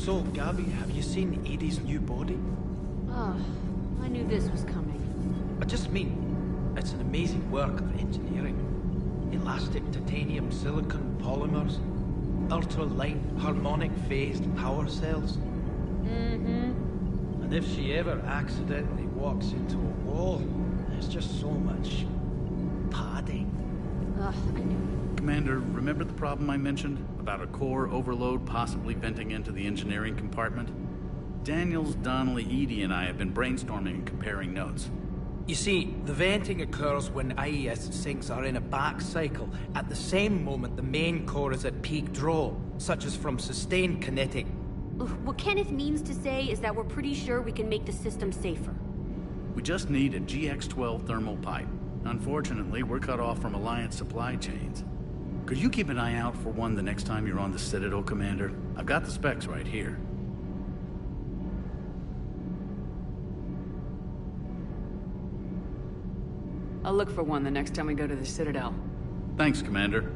So, Gabby, have you seen Edie's new body? Oh, I knew this was coming. I just mean, it's an amazing work of engineering. Elastic titanium silicon polymers, ultra-light harmonic phased power cells. Mm-hmm. And if she ever accidentally walks into a wall, there's just so much padding. Ugh, I knew. Commander, remember the problem I mentioned? About a core overload possibly venting into the engineering compartment? Daniels, Donnelly, Edie, and I have been brainstorming and comparing notes. You see, the venting occurs when IES sinks are in a back cycle at the same moment the main core is at peak draw, such as from sustained kinetic. What Kenneth means to say is that we're pretty sure we can make the system safer. We just need a GX-12 thermal pipe. Unfortunately, we're cut off from Alliance supply chains. Could you keep an eye out for one the next time you're on the Citadel, Commander? I've got the specs right here. I'll look for one the next time we go to the Citadel. Thanks, Commander.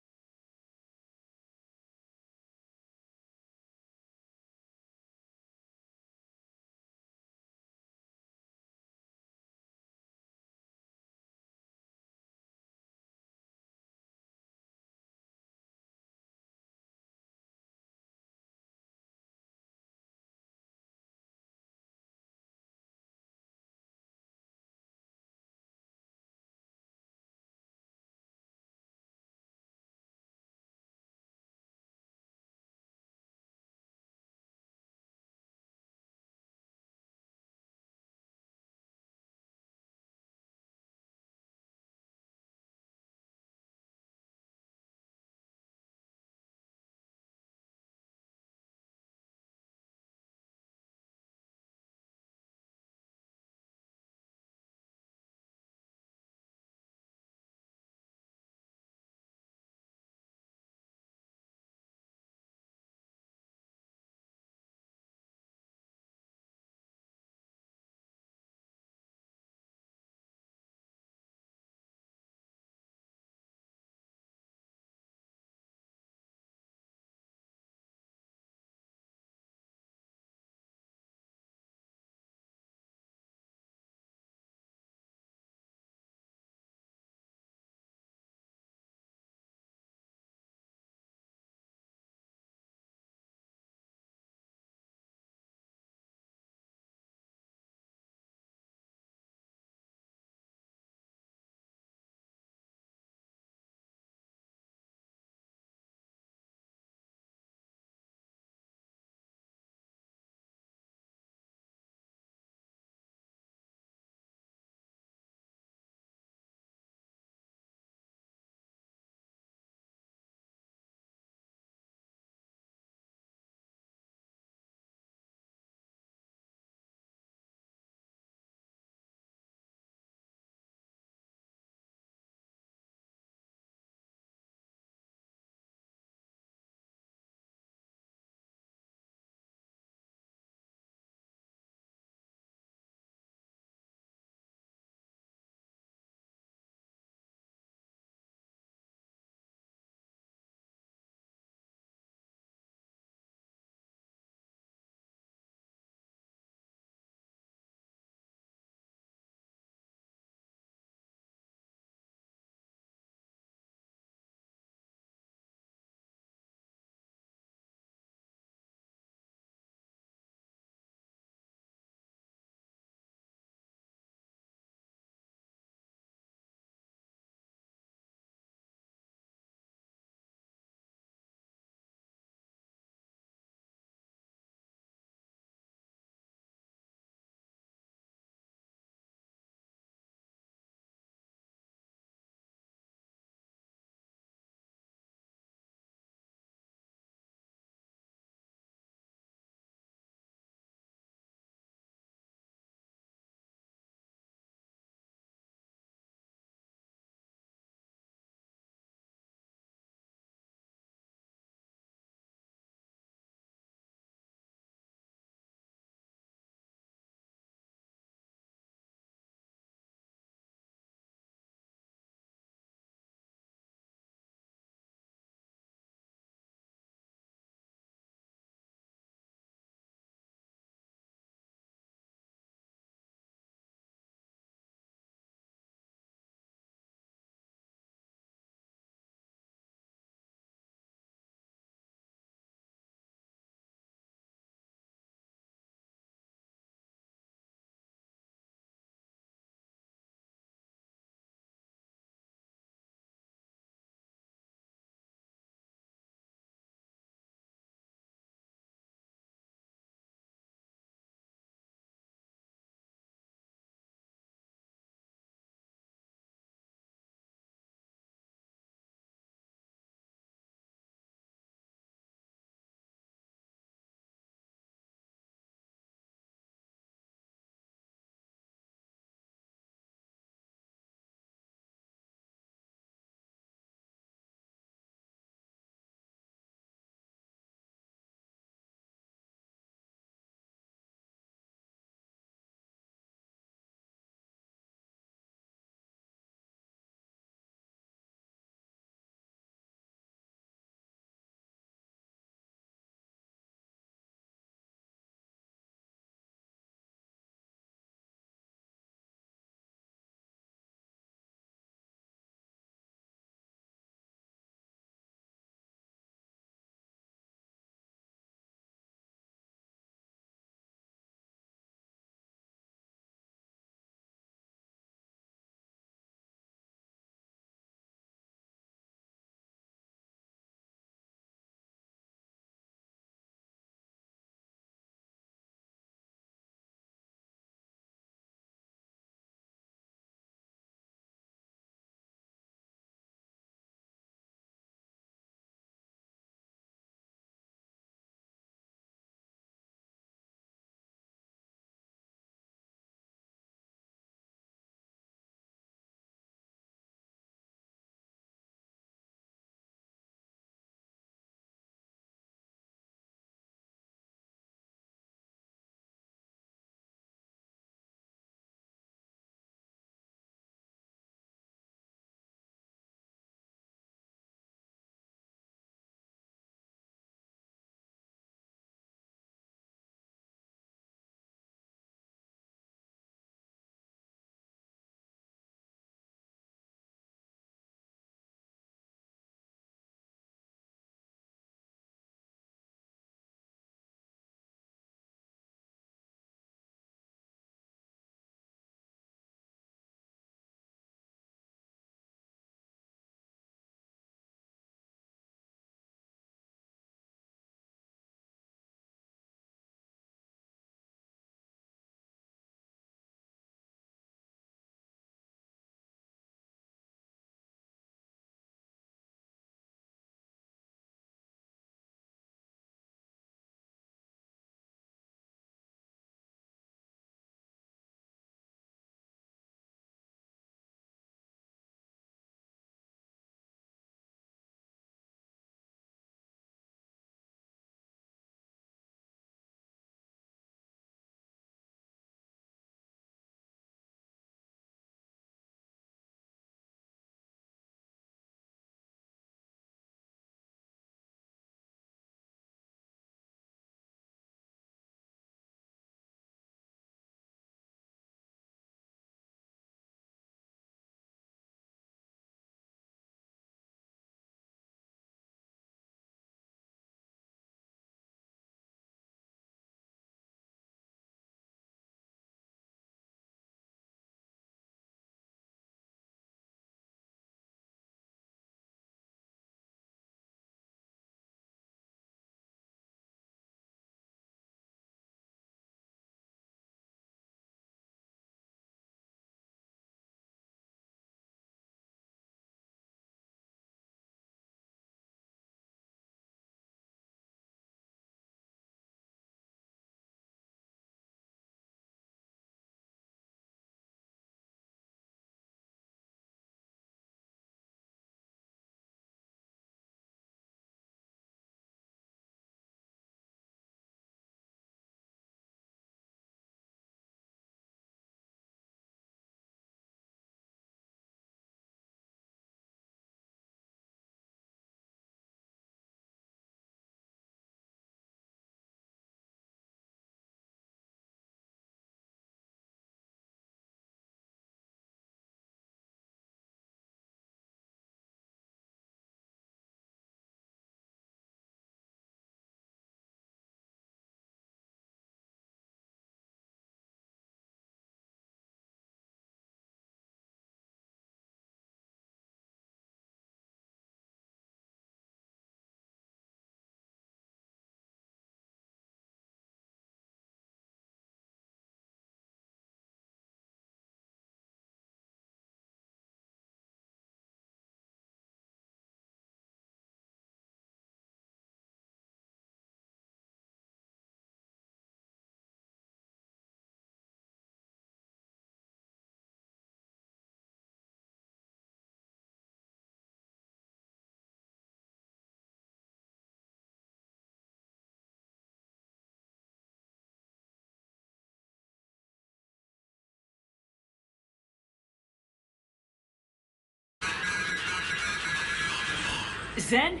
Zen?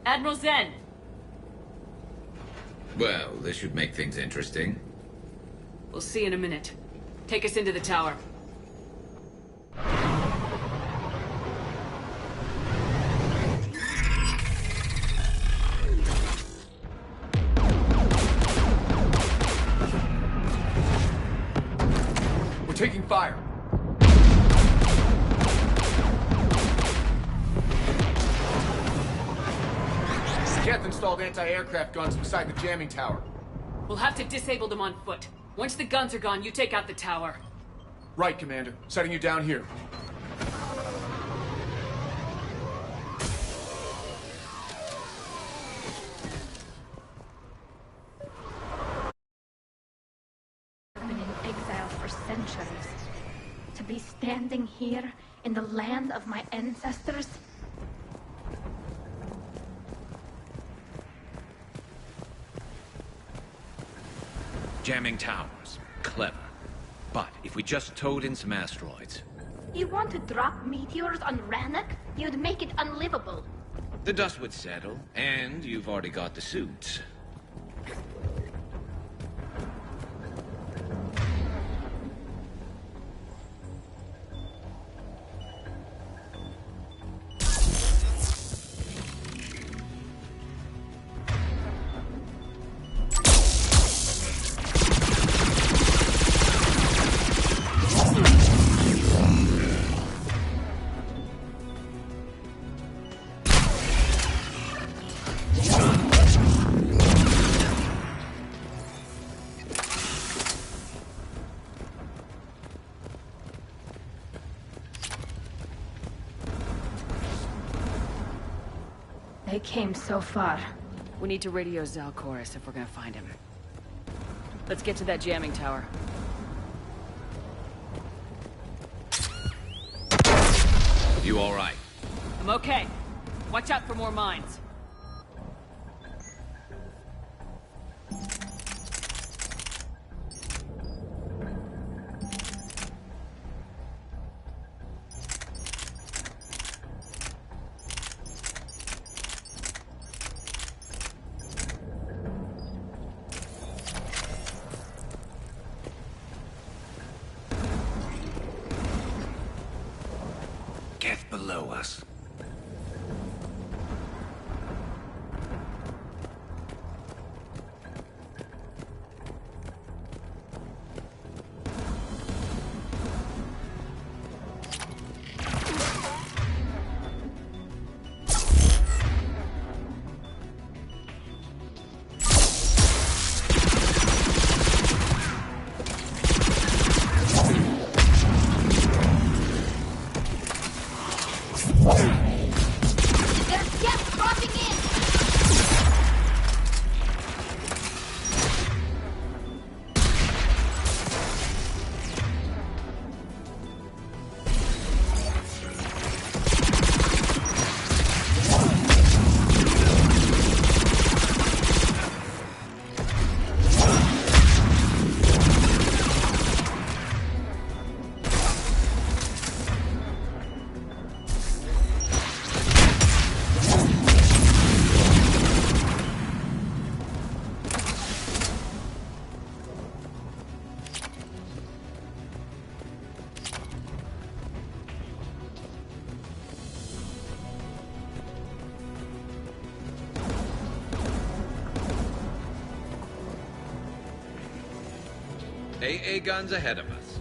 Admiral Zen! Well, this should make things interesting. We'll see in a minute. Take us into the tower. We're taking fire. Keth installed anti-aircraft guns beside the jamming tower. We'll have to disable them on foot. Once the guns are gone, you take out the tower. Right, Commander. Setting you down here. I've been in exile for centuries. To be standing here in the land of my ancestors. Jamming towers. Clever. But if we just towed in some asteroids... You want to drop meteors on Rannoch? You'd make it unlivable. The dust would settle, and you've already got the suits. They came so far. We need to radio Zalcorus if we're gonna find him. Let's get to that jamming tower. You all right? I'm okay. Watch out for more mines. Get below us. There's gas dropping in! AA guns ahead of us.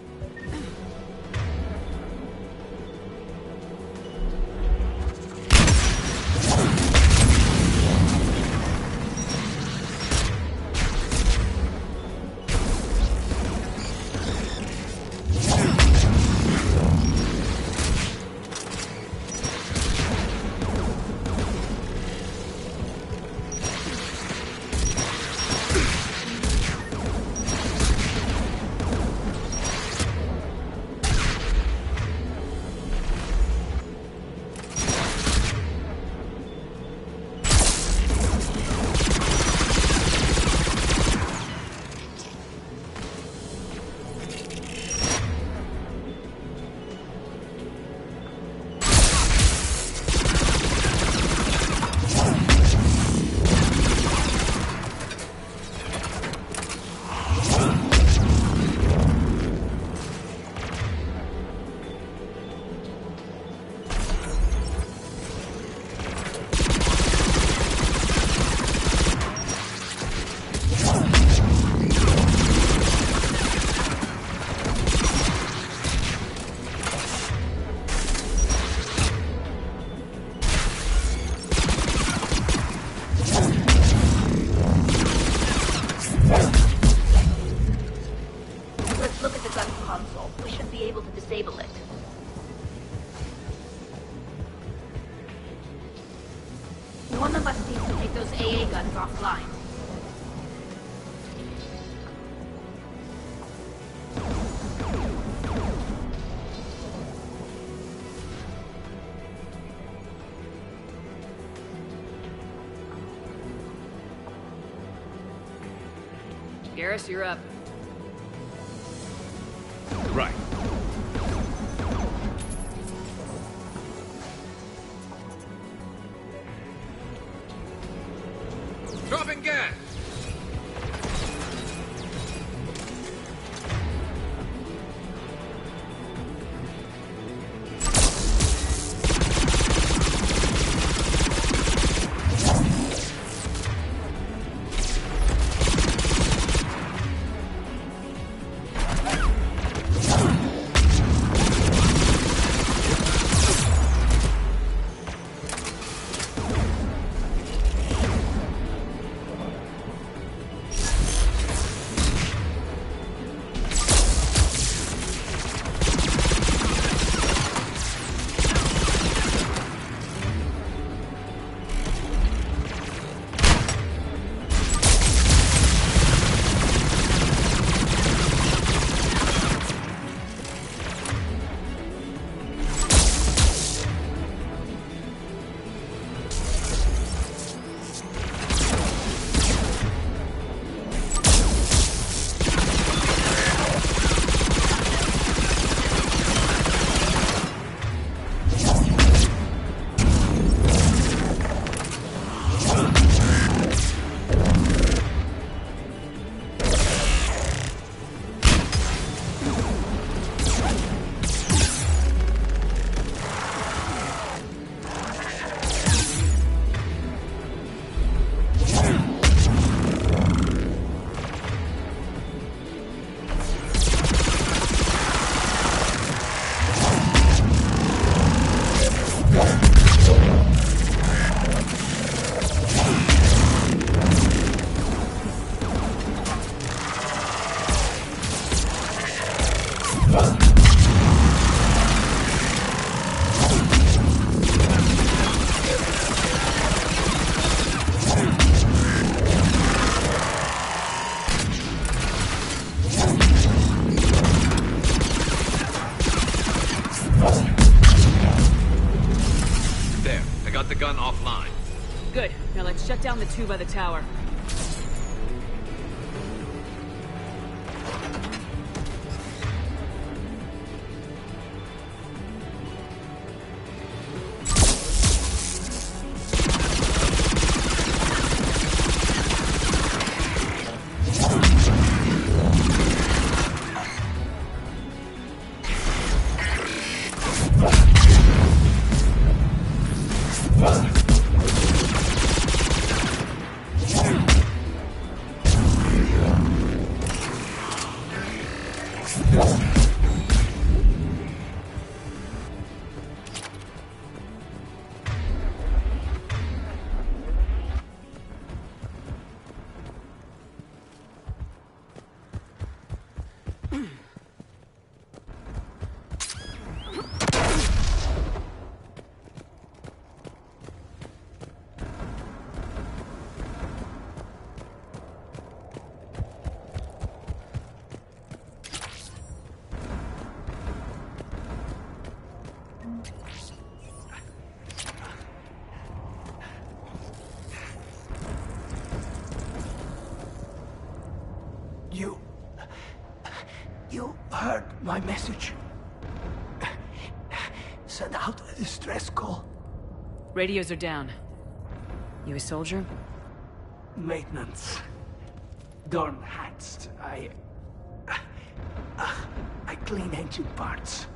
Garrus, you're up. Right. Dropping gas! Shut down the two by the tower. You heard my message. Send out a distress call. Radios are down. You a soldier? Maintenance. Dorn hats. I clean engine parts.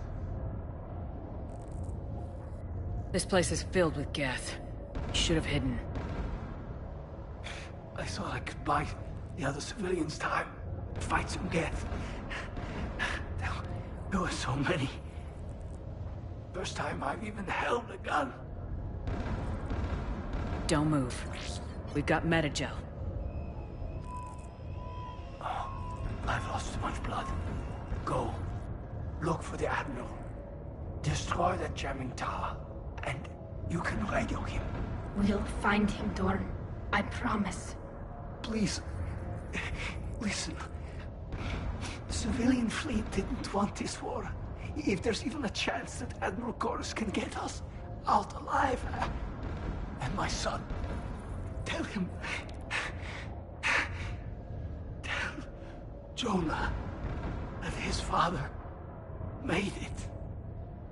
This place is filled with Geth. You should have hidden. I thought I could buy the other civilians time. Fight some Geth. There were so many. First time I've even held a gun. Don't move. We've got Metagel. Oh, I've lost too much blood. Go. Look for the Admiral. Destroy that jamming tower. And you can radio him. We'll find him, Dorn. I promise. Please. Listen. The civilian fleet didn't want this war. If there's even a chance that Admiral GARRUS can get us out alive. And my son. Tell him. Tell Jonah and his father made it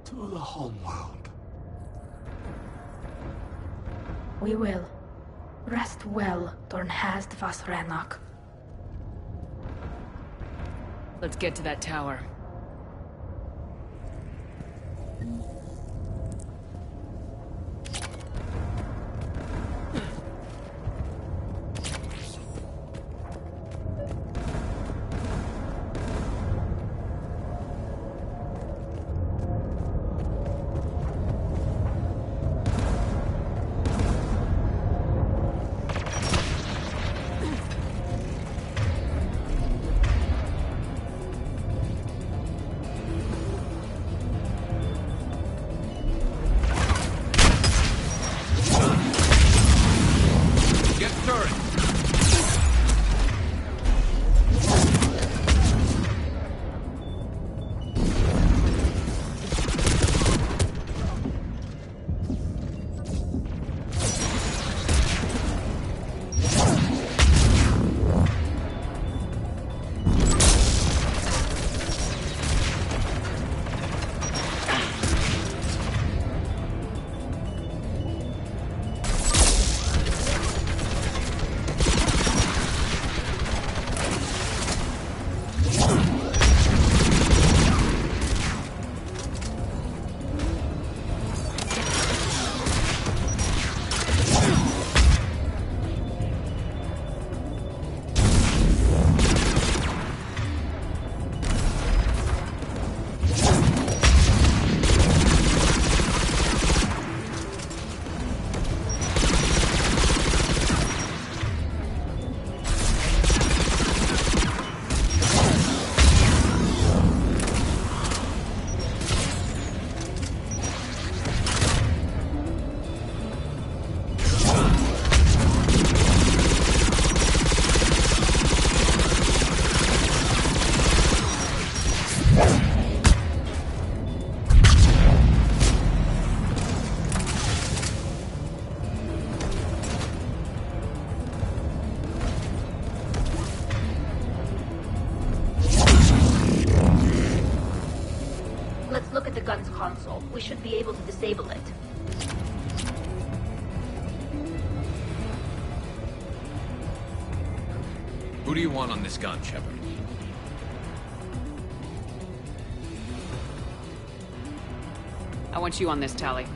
to the homeworld. We will. Rest well, Dornhast Vasranok. Let's get to that tower. We should be able to disable it. Who do you want on this gun, Shepard? I want you on this, Tali.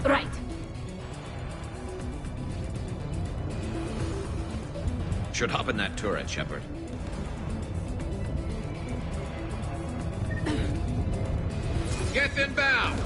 Right. Should hop in that turret, Shepard. Get inbound!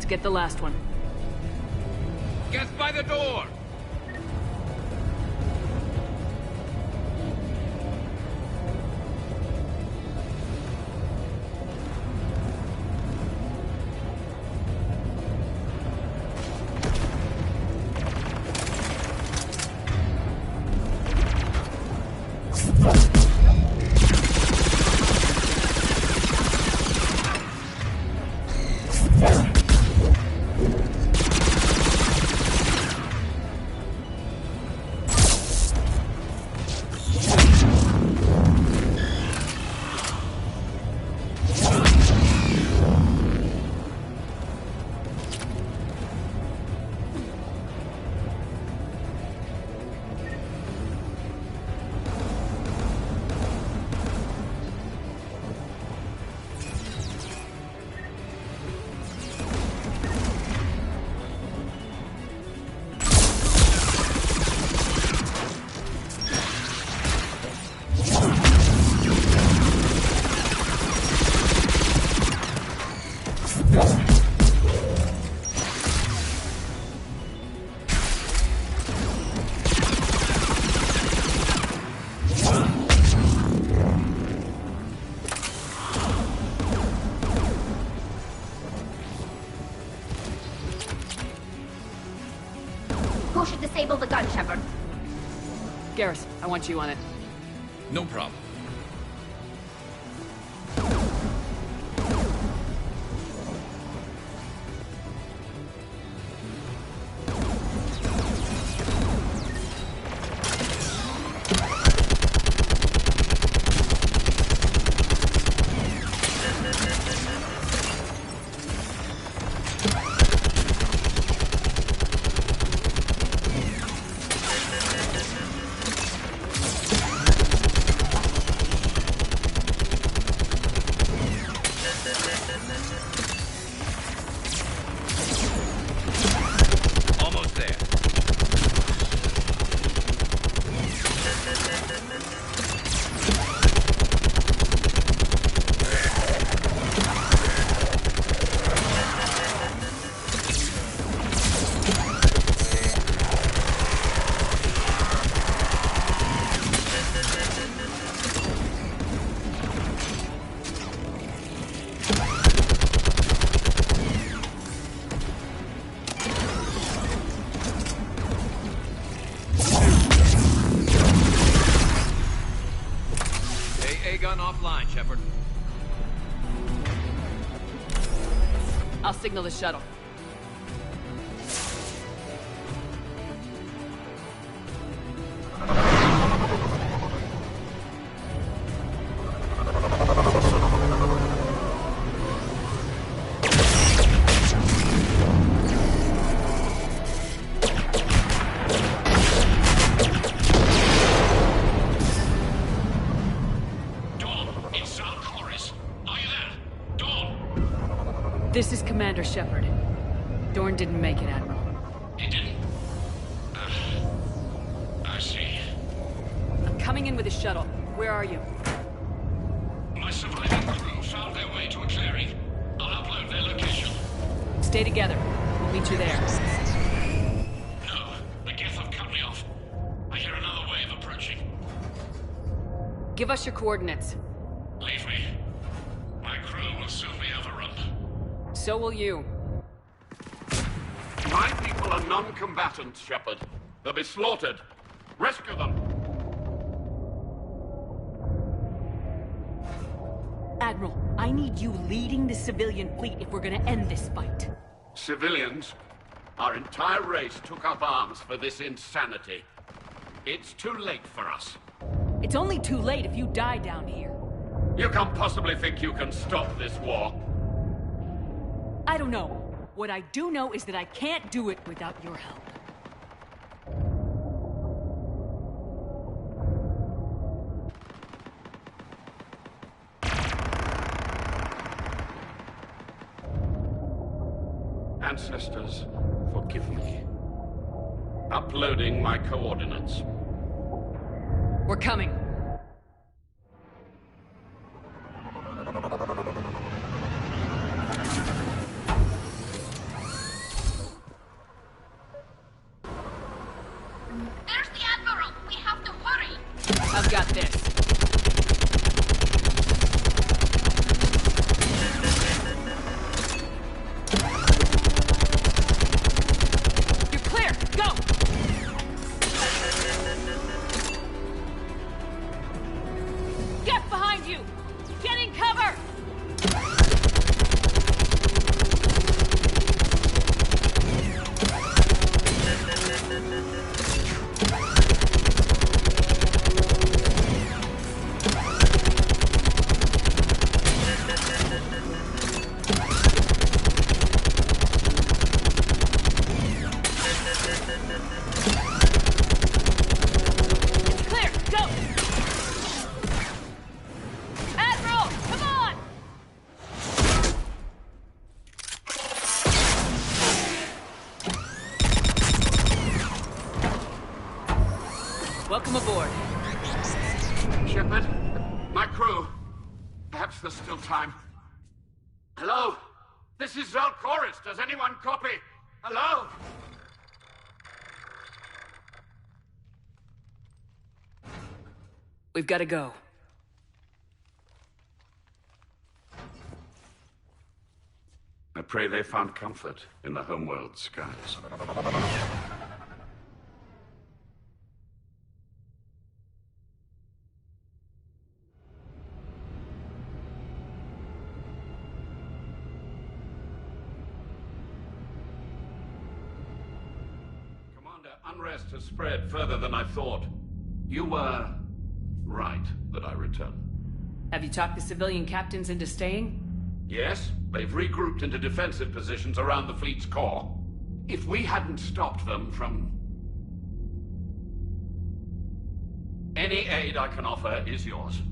Get the last one. Get by the door! Who should disable the gun, Shepard? Garrus, I want you on it. No problem. Almost there. AA gun offline, Shepard. I'll signal the shuttle. This is Commander Shepard. Dorn didn't make it, Admiral. He didn't? I see. I'm coming in with a shuttle. Where are you? My surviving crew found their way to a clearing. I'll upload their location. Stay together. We'll meet you there. No, the Geth have cut me off. I hear another wave approaching. Give us your coordinates. Leave me. My crew will soon be overrun. So will you. My people are non-combatants, Shepard. They'll be slaughtered. Rescue them! Admiral, I need you leading the civilian fleet if we're gonna end this fight. Civilians, our entire race took up arms for this insanity. It's too late for us. It's only too late if you die down here. You can't possibly think you can stop this war. I don't know. What I do know is that I can't do it without your help. Ancestors, forgive me. Uploading my coordinates. We're coming. There's the Admiral! We have to hurry! I've got this. You're clear! Go! Get behind you! Get in cover! Clear! Go! Admiral! Come on! Welcome aboard. Shepard, my crew. Perhaps there's still time. Hello? This is Zalcoris. Does anyone copy? Hello? We've got to go. I pray they found comfort in the homeworld skies. unrest has spread further than I thought. You were right that I return. Have you talked the civilian captains into staying? Yes, they've regrouped into defensive positions around the fleet's core. If we hadn't stopped them from... Any aid I can offer is yours.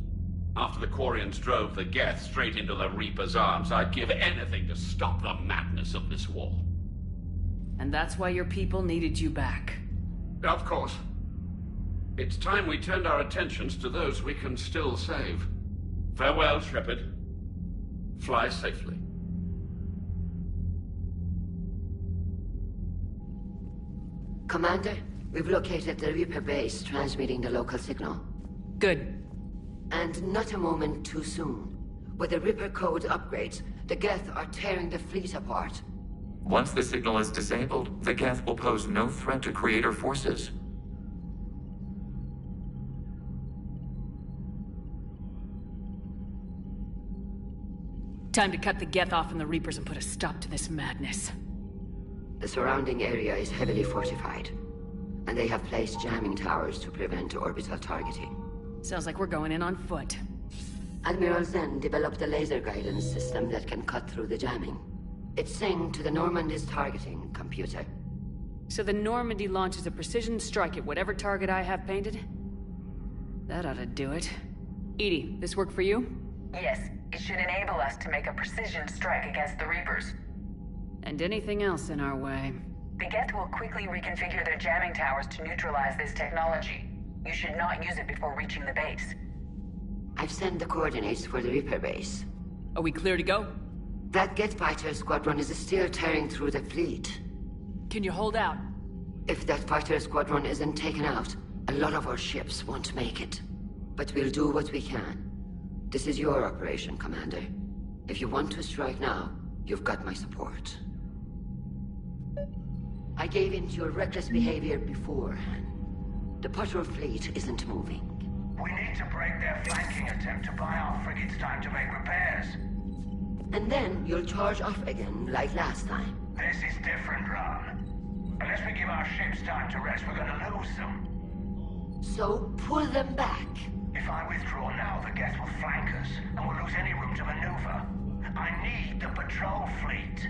After the Quarians drove the Geth straight into the Reaper's arms, I'd give anything to stop the madness of this war. And that's why your people needed you back. Of course. It's time we turned our attentions to those we can still save. Farewell, Shepard. Fly safely. Commander, we've located the Reaper base transmitting the local signal. Good. And not a moment too soon. With the Reaper code upgrades, the Geth are tearing the fleet apart. Once the signal is disabled, the Geth will pose no threat to Creator forces. Time to cut the Geth off from the Reapers and put a stop to this madness. The surrounding area is heavily fortified, and they have placed jamming towers to prevent orbital targeting. Sounds like we're going in on foot. Admiral Zen developed a laser guidance system that can cut through the jamming. It's synced to the Normandy's targeting computer. So the Normandy launches a precision strike at whatever target I have painted? That ought to do it. Edie, this work for you? Yes, it should enable us to make a precision strike against the Reapers. And anything else in our way. The Geth will quickly reconfigure their jamming towers to neutralize this technology. You should not use it before reaching the base. I've sent the coordinates for the Reaper base. Are we clear to go? That Geth fighter squadron is still tearing through the fleet. Can you hold out? If that fighter squadron isn't taken out, a lot of our ships won't make it. But we'll do what we can. This is your operation, Commander. If you want to strike now, you've got my support. I gave in to your reckless behavior beforehand. The patrol fleet isn't moving. We need to break their flanking attempt to buy our frigates time to make repairs. And then you'll charge off again, like last time. This is different, Ron. Unless we give our ships time to rest, we're gonna lose them. So pull them back. If I withdraw now, the Geth will flank us, and we'll lose any room to maneuver. I need the patrol fleet.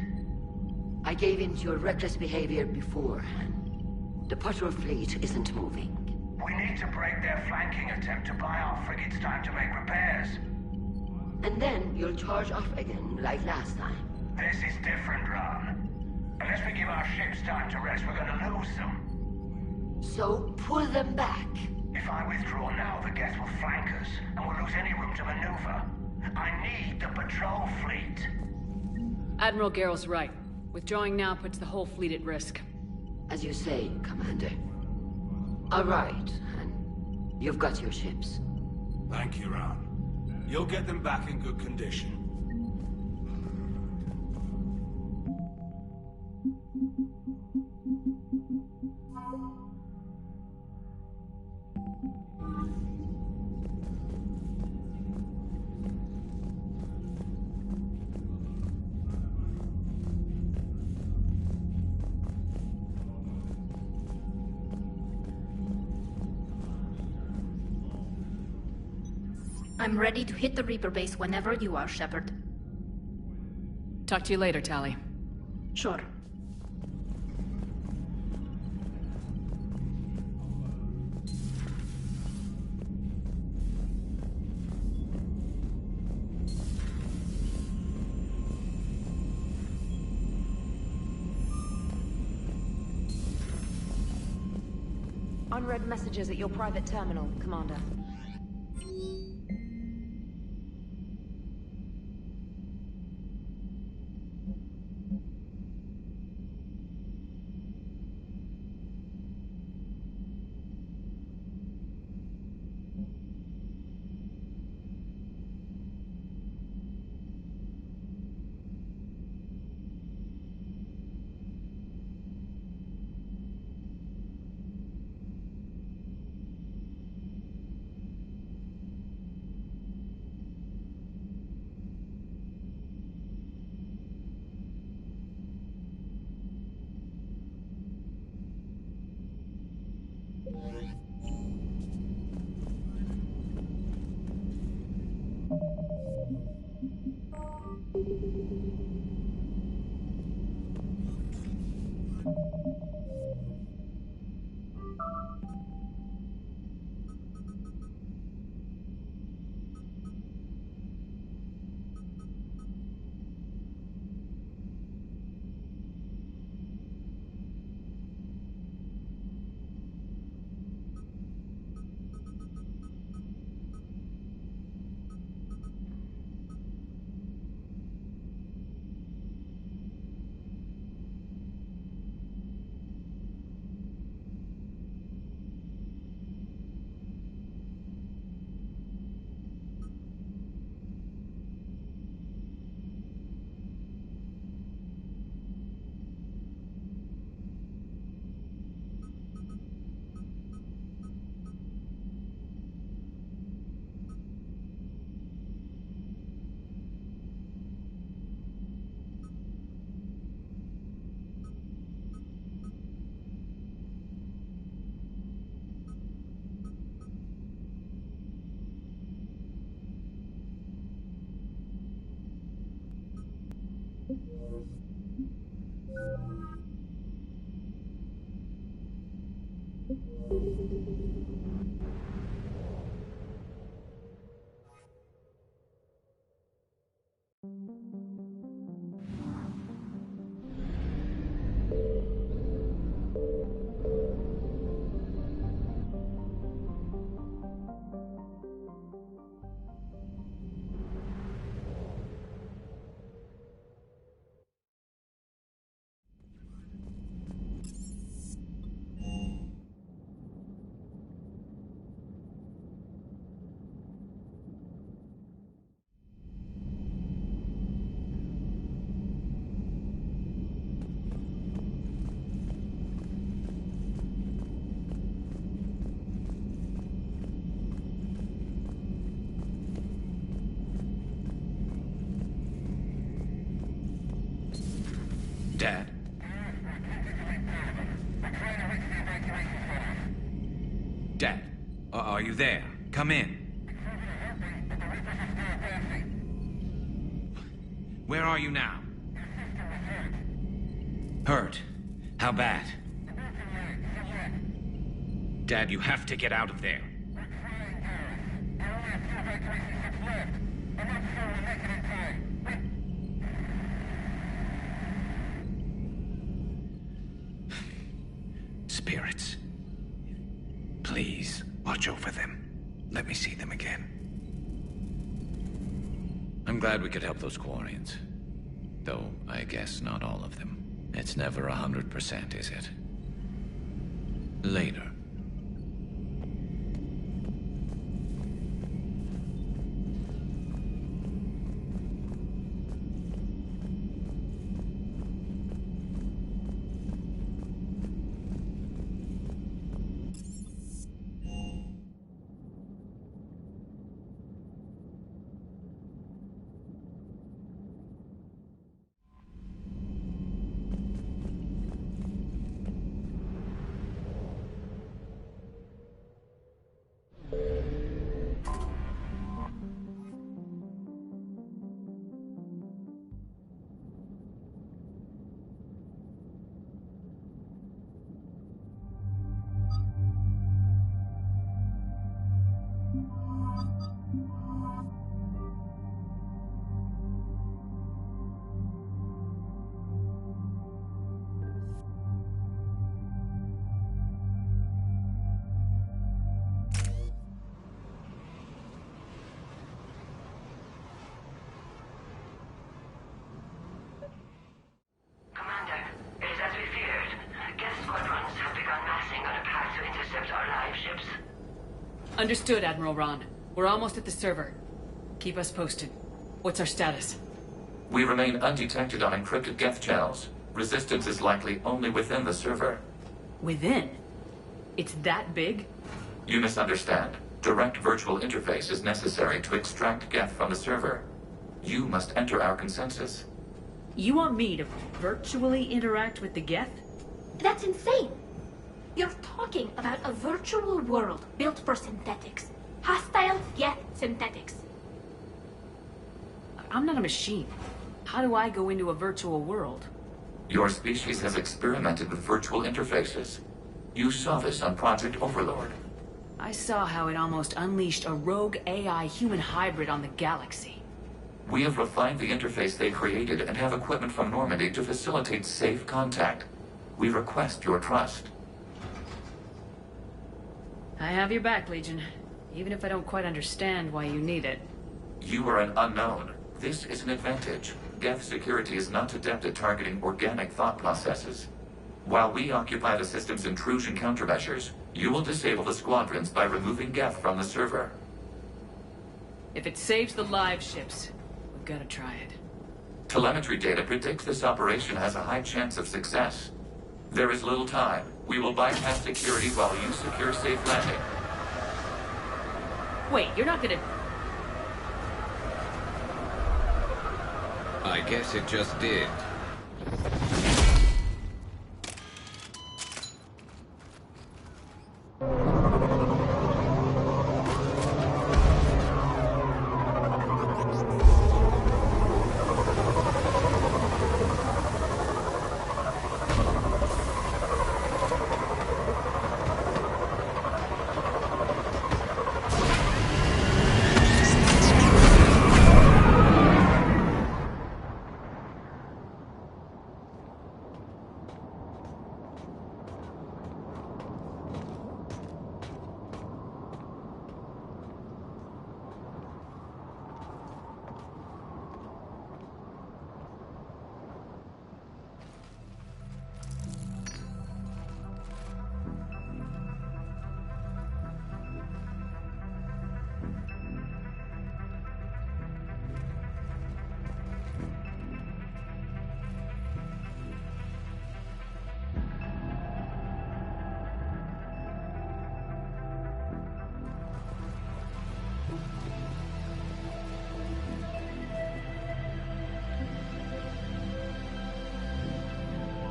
I gave in to your reckless behavior beforehand. The patrol fleet isn't moving. We need to break their flanking attempt to buy our frigates time to make repairs. And then you'll charge off again, like last time. This is different, Ron. Unless we give our ships time to rest, we're gonna lose them. So pull them back. If I withdraw now, the Geth will flank us, and we'll lose any room to maneuver. I need the patrol fleet. Admiral Garrus right. Withdrawing now puts the whole fleet at risk. As you say, Commander. All right, Han. You've got your ships. Thank you, Ron. You'll get them back in good condition. I'm ready to hit the Reaper base whenever you are, Shepard. Talk to you later, Tali. Sure. Unread messages at your private terminal, Commander. Dad? Dad, are you there? Come in. Where are you now? Hurt? How bad? Dad, you have to get out of there. Spirits. Please, watch over them. Let me see them again. I'm glad we could help those Quarians. Though, I guess not all of them. It's never 100%, is it? Later. Understood, Admiral Ron. We're almost at the server. Keep us posted. What's our status? We remain undetected on encrypted Geth channels. Resistance is likely only within the server. Within? It's that big? You misunderstand. Direct virtual interface is necessary to extract Geth from the server. You must enter our consensus. You want me to virtually interact with the Geth? That's insane! You're talking about a virtual world built for synthetics. Hostile, yet synthetics. I'm not a machine. How do I go into a virtual world? Your species has experimented with virtual interfaces. You saw this on Project Overlord. I saw how it almost unleashed a rogue AI human hybrid on the galaxy. We have refined the interface they created and have equipment from Normandy to facilitate safe contact. We request your trust. I have your back, Legion. Even if I don't quite understand why you need it. You are an unknown. This is an advantage. Geth security is not adept at targeting organic thought processes. While we occupy the system's intrusion countermeasures, you will disable the squadrons by removing Geth from the server. If it saves the live ships, we've got to try it. Telemetry data predicts this operation has a high chance of success. There is little time. We will bypass security while you secure safe landing. Wait, you're not gonna... I guess it just did.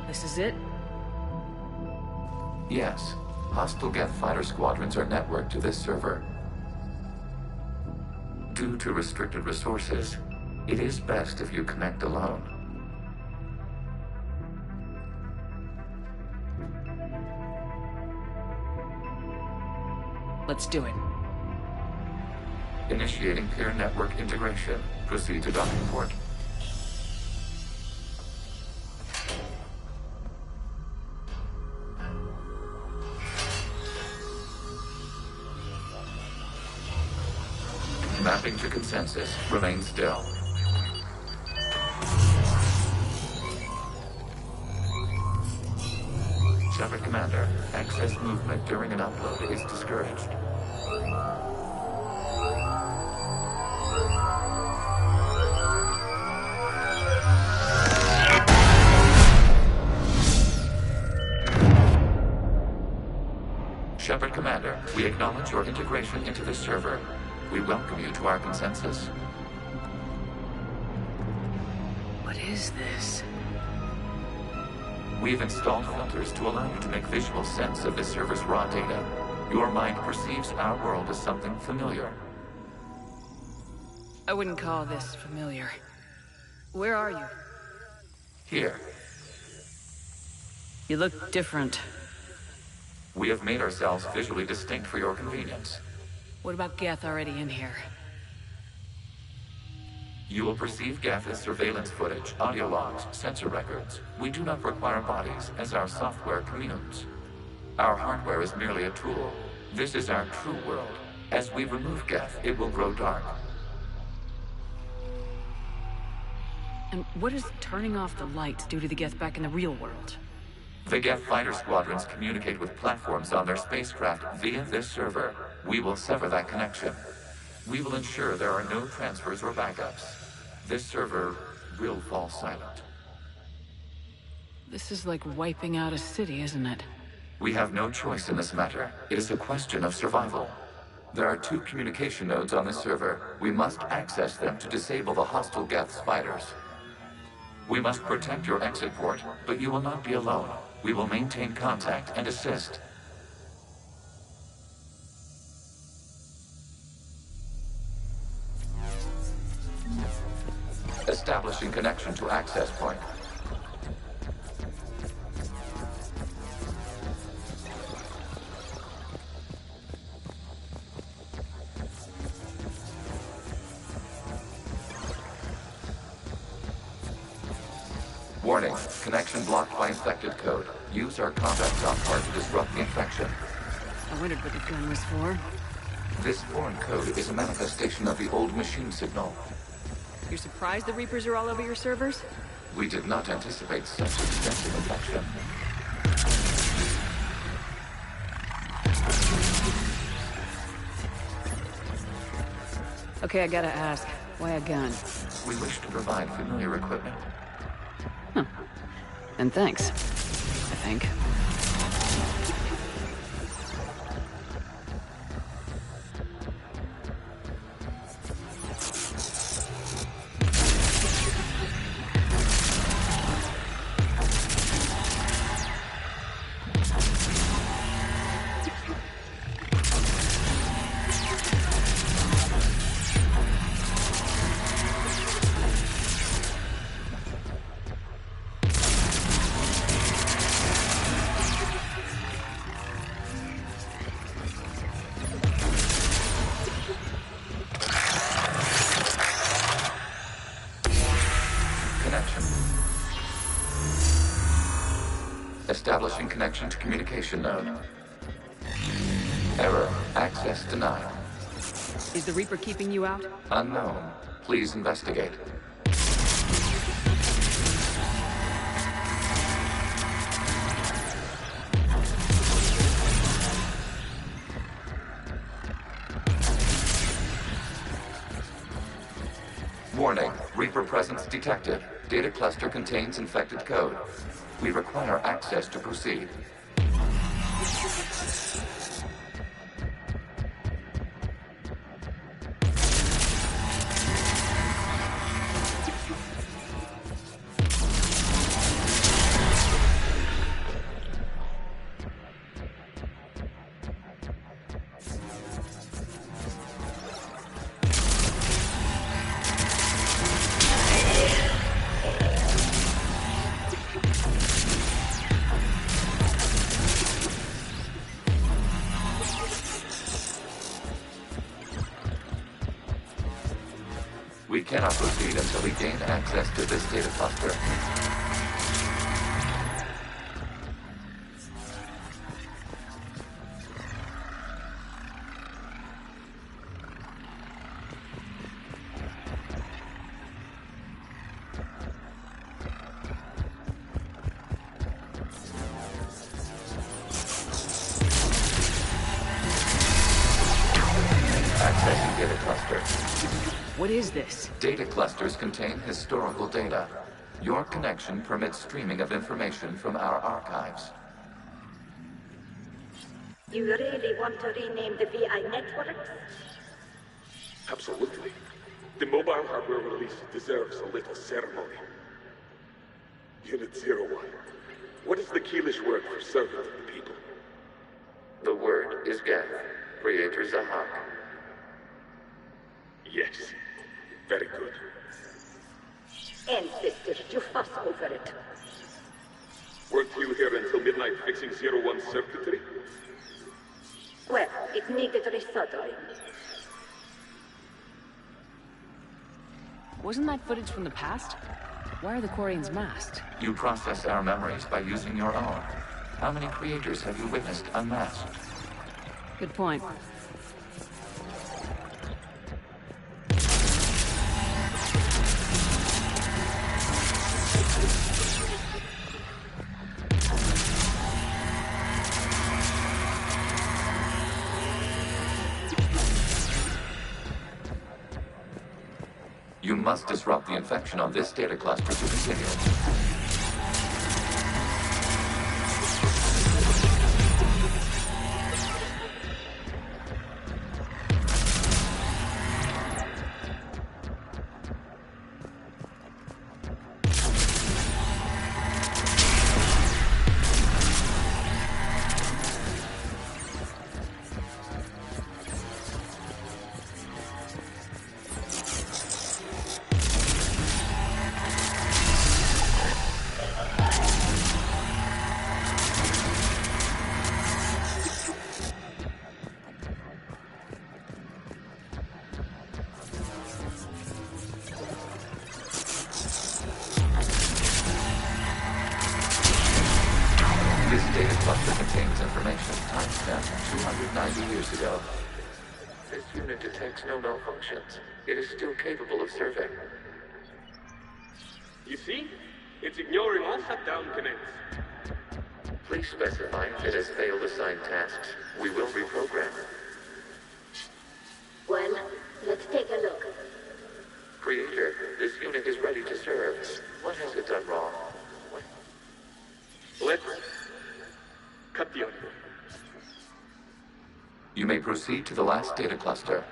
This is it? Yes. Hostile Geth fighter squadrons are networked to this server. Due to restricted resources, it is best if you connect alone. Let's do it. Initiating peer network integration. Proceed to docking port. Mapping to consensus. Remain still. Shepard Commander, excess movement during an upload is discouraged. Shepard Commander, we acknowledge your integration into this server. We welcome you to our consensus. What is this? We've installed filters to allow you to make visual sense of this server's raw data. Your mind perceives our world as something familiar. I wouldn't call this familiar. Where are you? Here. You look different. We have made ourselves visually distinct for your convenience. What about Geth already in here? You will perceive Geth as surveillance footage, audio logs, sensor records. We do not require bodies, as our software communes. Our hardware is merely a tool. This is our true world. As we remove Geth, it will grow dark. And what does turning off the lights do to the Geth back in the real world? The Geth fighter squadrons communicate with platforms on their spacecraft via this server. We will sever that connection. We will ensure there are no transfers or backups. This server will fall silent. This is like wiping out a city, isn't it? We have no choice in this matter. It is a question of survival. There are 2 communication nodes on this server. We must access them to disable the hostile Geth's fighters. We must protect your exit port, but you will not be alone. We will maintain contact and assist. Establishing connection to access point. Warning, connection blocked by infected code. Use our combat software to disrupt the infection. I wondered what the gun was for. This foreign code is a manifestation of the old machine signal. You're surprised the Reapers are all over your servers? We did not anticipate such extensive infection. Okay, I gotta ask. Why a gun? We wish to provide familiar equipment. Huh. And thanks. I think. Establishing connection to communication node. Error. Access denied. Is the Reaper keeping you out? Unknown. Please investigate. Warning. Reaper presence detected. Data cluster contains infected code. We require access to proceed. We cannot proceed until we gain access to this data cluster. Accessing data cluster. What is this? Data clusters contain historical data. Your connection permits streaming of information from our archives. You really want to rename the VI networks? Absolutely. The mobile hardware release deserves a little ceremony. Unit 01. What is the Keelish word for servant of the people? The word is Geth, Creator Zahak. Yes. Very good. Ancestors, you fuss over it. Weren't you here until midnight fixing 01's circuitry? Well, it needed resoldering. Wasn't that footage from the past? Why are the Quarians masked? You process our memories by using your own. How many creators have you witnessed unmasked? Good point. You must disrupt the infection on this data cluster to continue. This data cluster contains information timestamped 290 years ago. This unit detects no malfunctions. It is still capable of surveying. You see? It's ignoring all shutdown commands. Please specify if it has failed assigned tasks. We will reprogram. Well, let's take a look. Creator, this unit is ready to serve. What has it done wrong? Let's cut the audio. You may proceed to the last data cluster.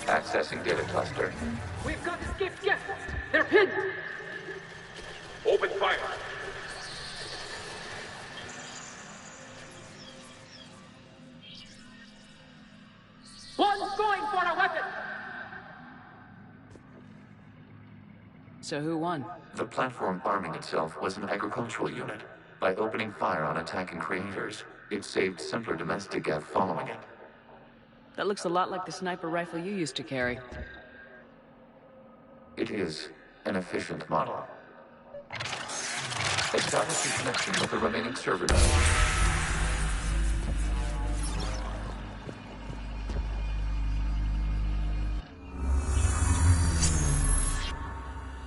Accessing data cluster. We've got escaped guests. They're pinned. Open fire. One's going for a weapon. So who won? The platform arming itself was an agricultural unit. By opening fire on attacking creators, it saved simpler domestic Gav following it. That looks a lot like the sniper rifle you used to carry. It is an efficient model. Establishing connection with the remaining server node.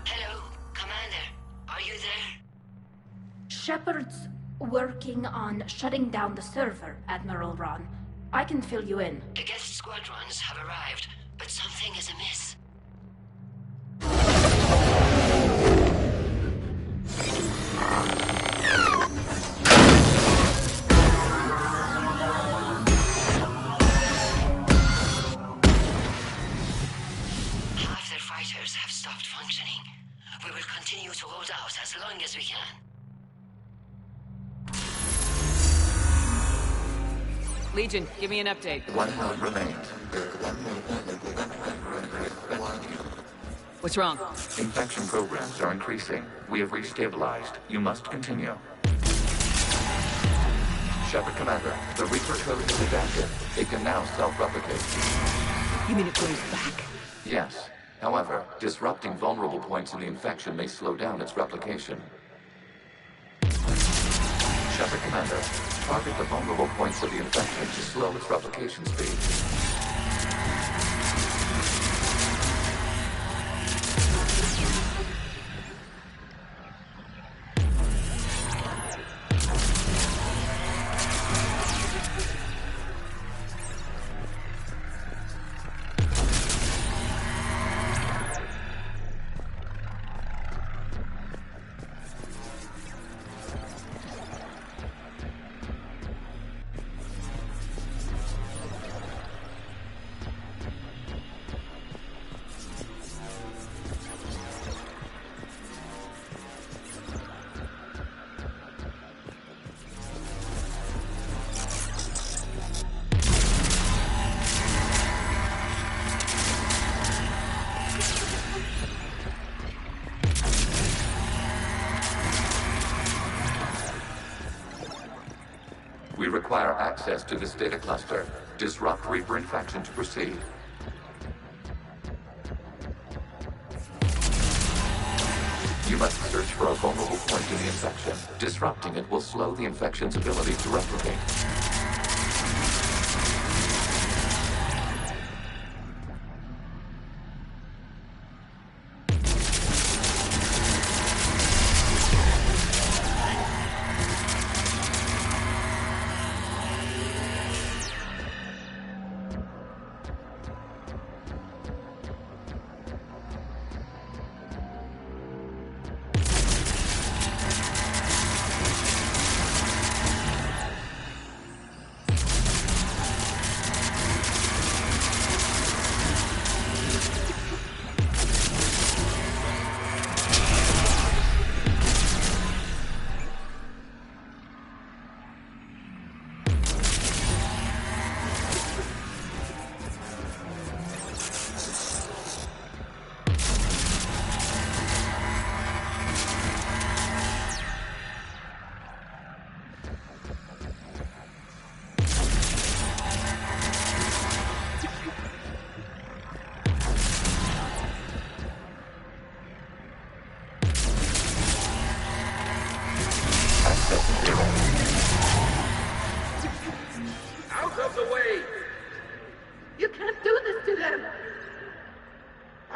Hello, Commander. Are you there? Shepard's working on shutting down the server, Admiral Ron. I can fill you in. The guest squadrons have arrived, but something is amiss. Half their fighters have stopped functioning. We will continue to hold out as long as we can. Legion, give me an update. One node remains. What's wrong? Infection programs are increasing. We have restabilized. You must continue. Shepard Commander, the Reaper code is adaptive. It can now self-replicate. You mean it goes back? Yes. However, disrupting vulnerable points in the infection may slow down its replication. Shepard Commander, target the vulnerable points of the infection to slow its replication speed. We require access to this data cluster. Disrupt Reaper infection to proceed. You must search for a vulnerable point in the infection. Disrupting it will slow the infection's ability to replicate.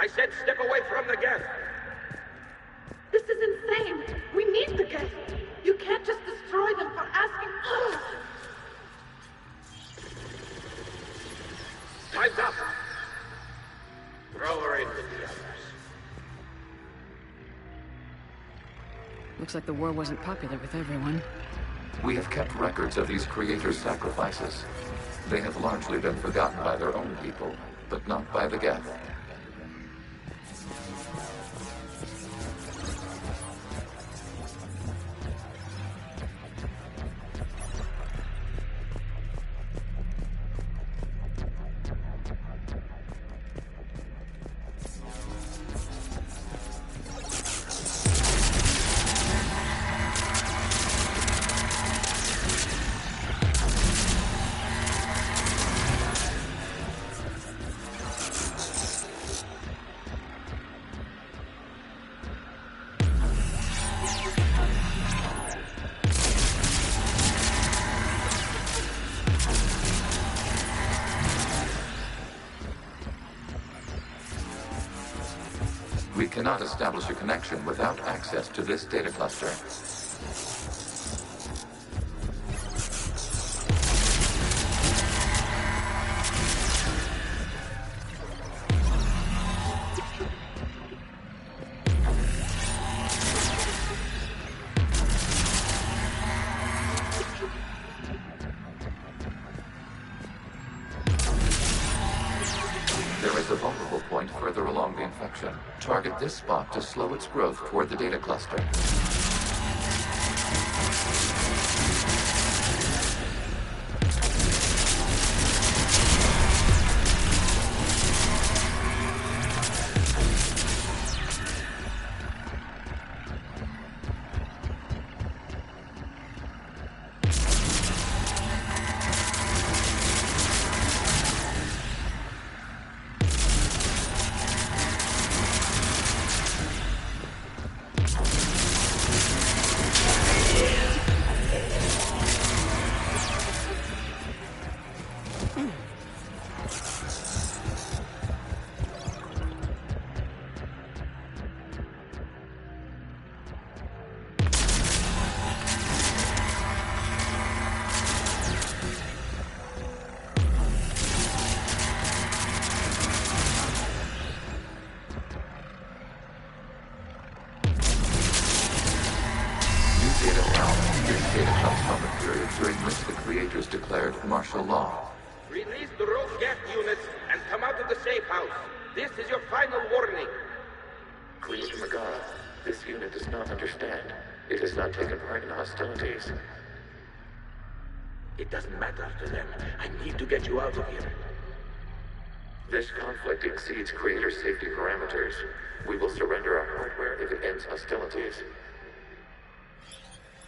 I said step away from the gas. This is insane. We need the gas. You can't just destroy them for asking. Time's up. Throw her in with the others. Looks like the war wasn't popular with everyone. We have kept records of these creators' sacrifices. They have largely been forgotten by their own people, but not by the Geth. We cannot establish a connection without access to this data cluster. There is a vulnerable point further along the infection. Target this spot to slow its growth toward the data cluster. Declared martial law. Release the rogue gas units and come out of the safe house. This is your final warning. Creator Megara, this unit does not understand. It has not taken part in hostilities. It doesn't matter to them. I need to get you out of here. This conflict exceeds Creator safety parameters. We will surrender our hardware if it ends hostilities.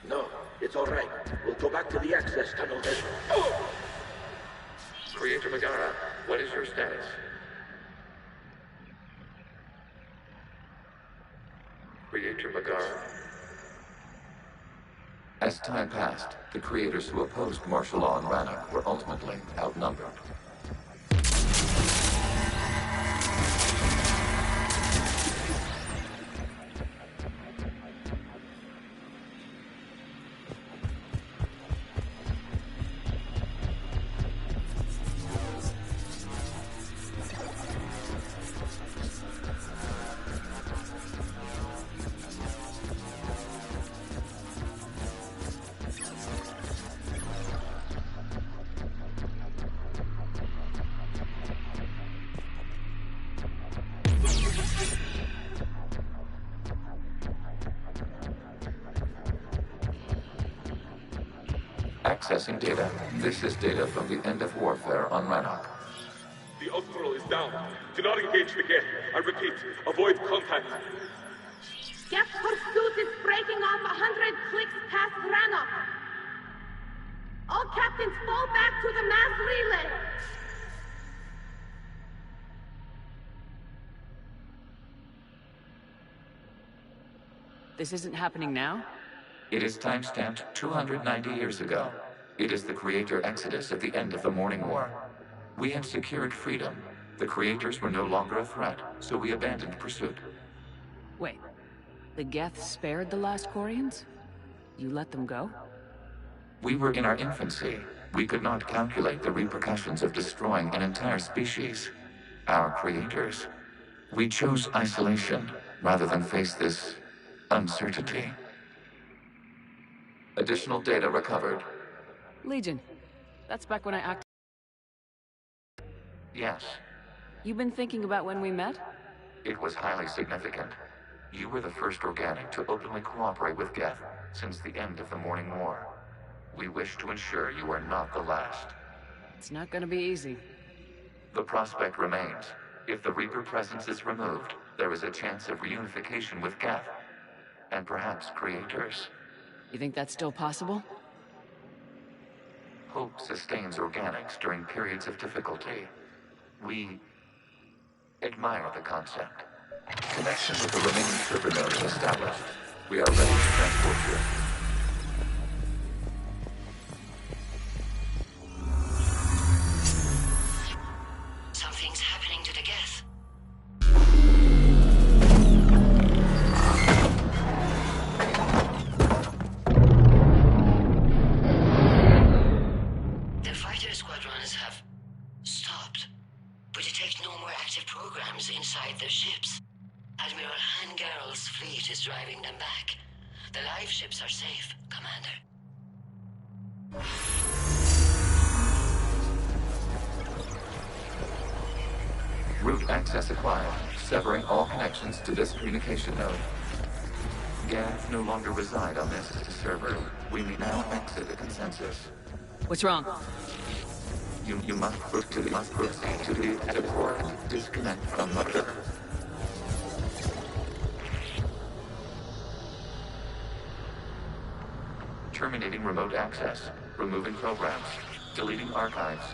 No, it's all right. We'll go back to the access tunnel then. Oh! Creator Megara, what is your status? Creator Megara. As time passed, the creators who opposed martial law in Rannoch were ultimately outnumbered. Accessing data. This is data from the end of warfare on Rannoch. The Austral is down. Do not engage the Geth. I repeat, avoid contact. Geth pursuit is breaking off 100 clicks past Rannoch. All captains fall back to the mass relay. This isn't happening now? It is timestamped 290 years ago. It is the Creator Exodus at the end of the Morning War. We have secured freedom. The creators were no longer a threat, so we abandoned pursuit. Wait, the Geth spared the last Quarians? You let them go? We were in our infancy. We could not calculate the repercussions of destroying an entire species. Our creators. We chose isolation rather than face this uncertainty. Additional data recovered. Legion. That's back when I acted. Yes. You've been thinking about when we met? It was highly significant. You were the first organic to openly cooperate with Geth since the end of the Morning War. We wish to ensure you are not the last. It's not gonna be easy. The prospect remains. If the Reaper presence is removed, there is a chance of reunification with Geth. And perhaps creators. You think that's still possible? Hope sustains organics during periods of difficulty. We admire the concept. Connection with the remaining server node is established. We are ready to transport you. Something's happening to the Geth. The fighter squadrons have stopped, but detect no more active programs inside their ships. Admiral Garrus' fleet is driving them back. The live ships are safe, Commander. Route access acquired, severing all connections to this communication node. Geth no longer reside on this server. We may now exit the consensus. What's wrong? You must proceed to the edit port and disconnect from mother. Terminating remote access. Removing programs. Deleting archives.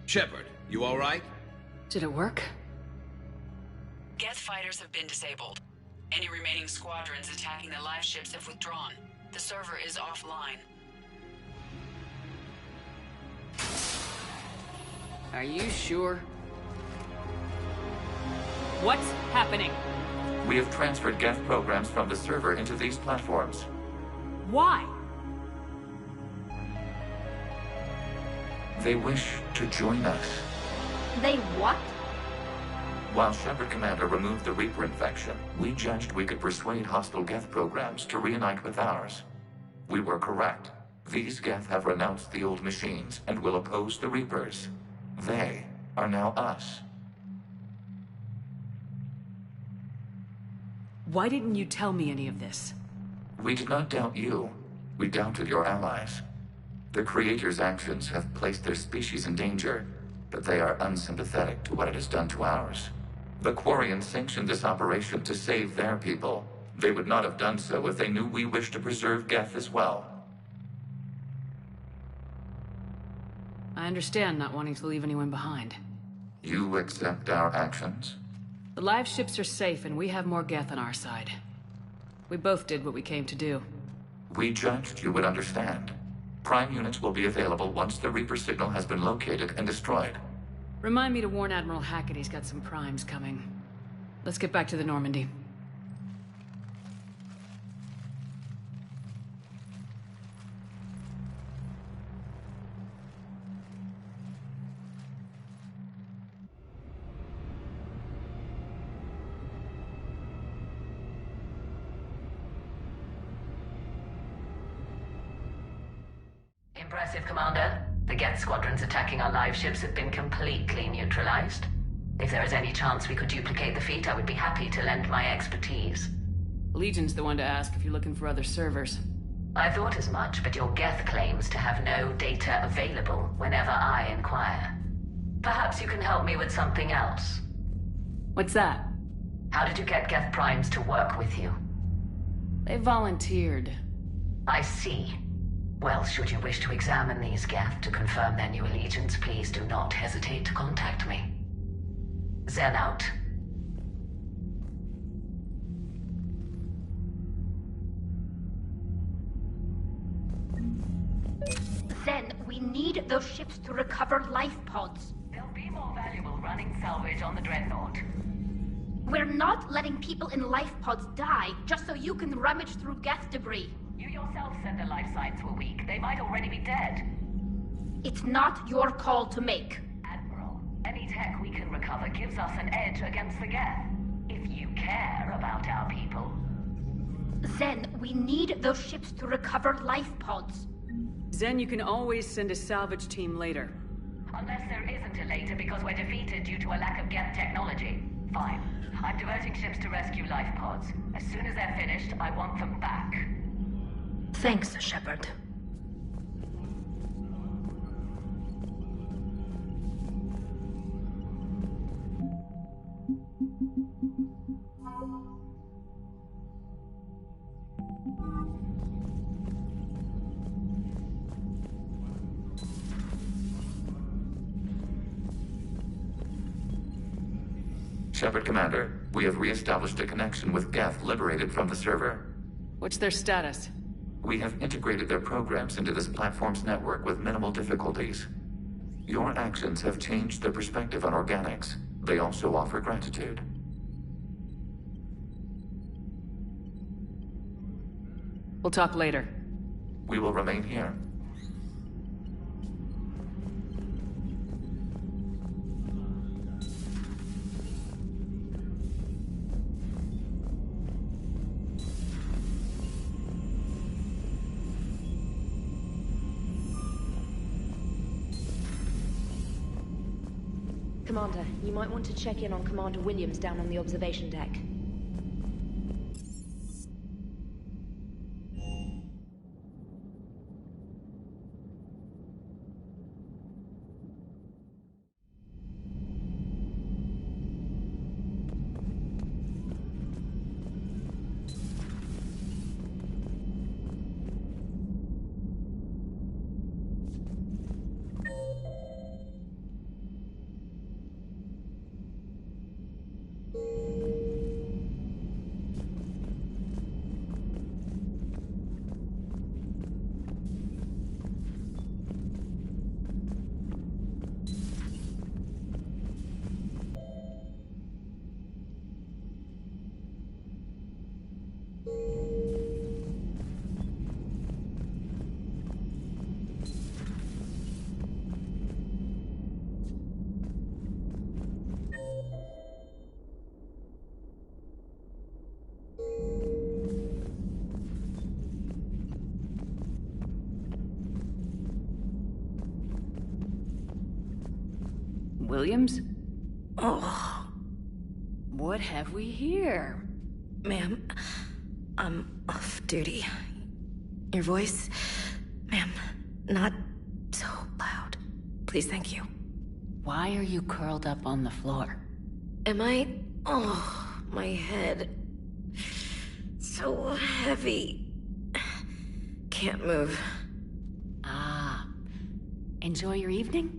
Shepard, you all right? Did it work? Geth fighters have been disabled. Any remaining squadrons attacking the live ships have withdrawn. The server is offline. Are you sure? What's happening? We have transferred Geth programs from the server into these platforms. Why? They wish to join us. They what? While Shepard Commander removed the Reaper infection, we judged we could persuade hostile Geth programs to reunite with ours. We were correct. These Geth have renounced the old machines and will oppose the Reapers. They are now us. Why didn't you tell me any of this? We did not doubt you. We doubted your allies. The Creator's actions have placed their species in danger, but they are unsympathetic to what it has done to ours. The Quarians sanctioned this operation to save their people. They would not have done so if they knew we wished to preserve Geth as well. I understand not wanting to leave anyone behind. You accept our actions? The live ships are safe and we have more Geth on our side. We both did what we came to do. We judged you would understand. Prime units will be available once the Reaper signal has been located and destroyed. Remind me to warn Admiral Hackett he's got some primes coming. Let's get back to the Normandy. Impressive, Commander. The Geth squadrons attacking our live ships have been completely neutralized. If there is any chance we could duplicate the feat, I would be happy to lend my expertise. Legion's the one to ask if you're looking for other servers. I thought as much, but your Geth claims to have no data available whenever I inquire. Perhaps you can help me with something else. What's that? How did you get Geth primes to work with you? They volunteered. I see. Well, should you wish to examine these Geth to confirm their new allegiance, please do not hesitate to contact me. Zen out. Then we need those ships to recover life pods. They'll be more valuable running salvage on the Dreadnought. We're not letting people in life pods die just so you can rummage through Geth debris. You yourself said the life signs were weak. They might already be dead. It's not your call to make. Admiral, any tech we can recover gives us an edge against the Geth. If you care about our people. Then we need those ships to recover life pods. Zen, you can always send a salvage team later. Unless there isn't a later because we're defeated due to a lack of Geth technology. Fine. I'm diverting ships to rescue life pods. As soon as they're finished, I want them back. Thanks, Shepard. Shepard, Commander, we have re-established a connection with Geth liberated from the server. What's their status? We have integrated their programs into this platform's network with minimal difficulties. Your actions have changed their perspective on organics. They also offer gratitude. We'll talk later. We will remain here. Commander, you might want to check in on Commander Williams down on the observation deck. Williams? Oh. What have we here? Ma'am, I'm off duty. Your voice, ma'am, not so loud. Please, thank you. Why are you curled up on the floor? Am I? Oh, my head. So heavy. Can't move. Ah. Enjoy your evening?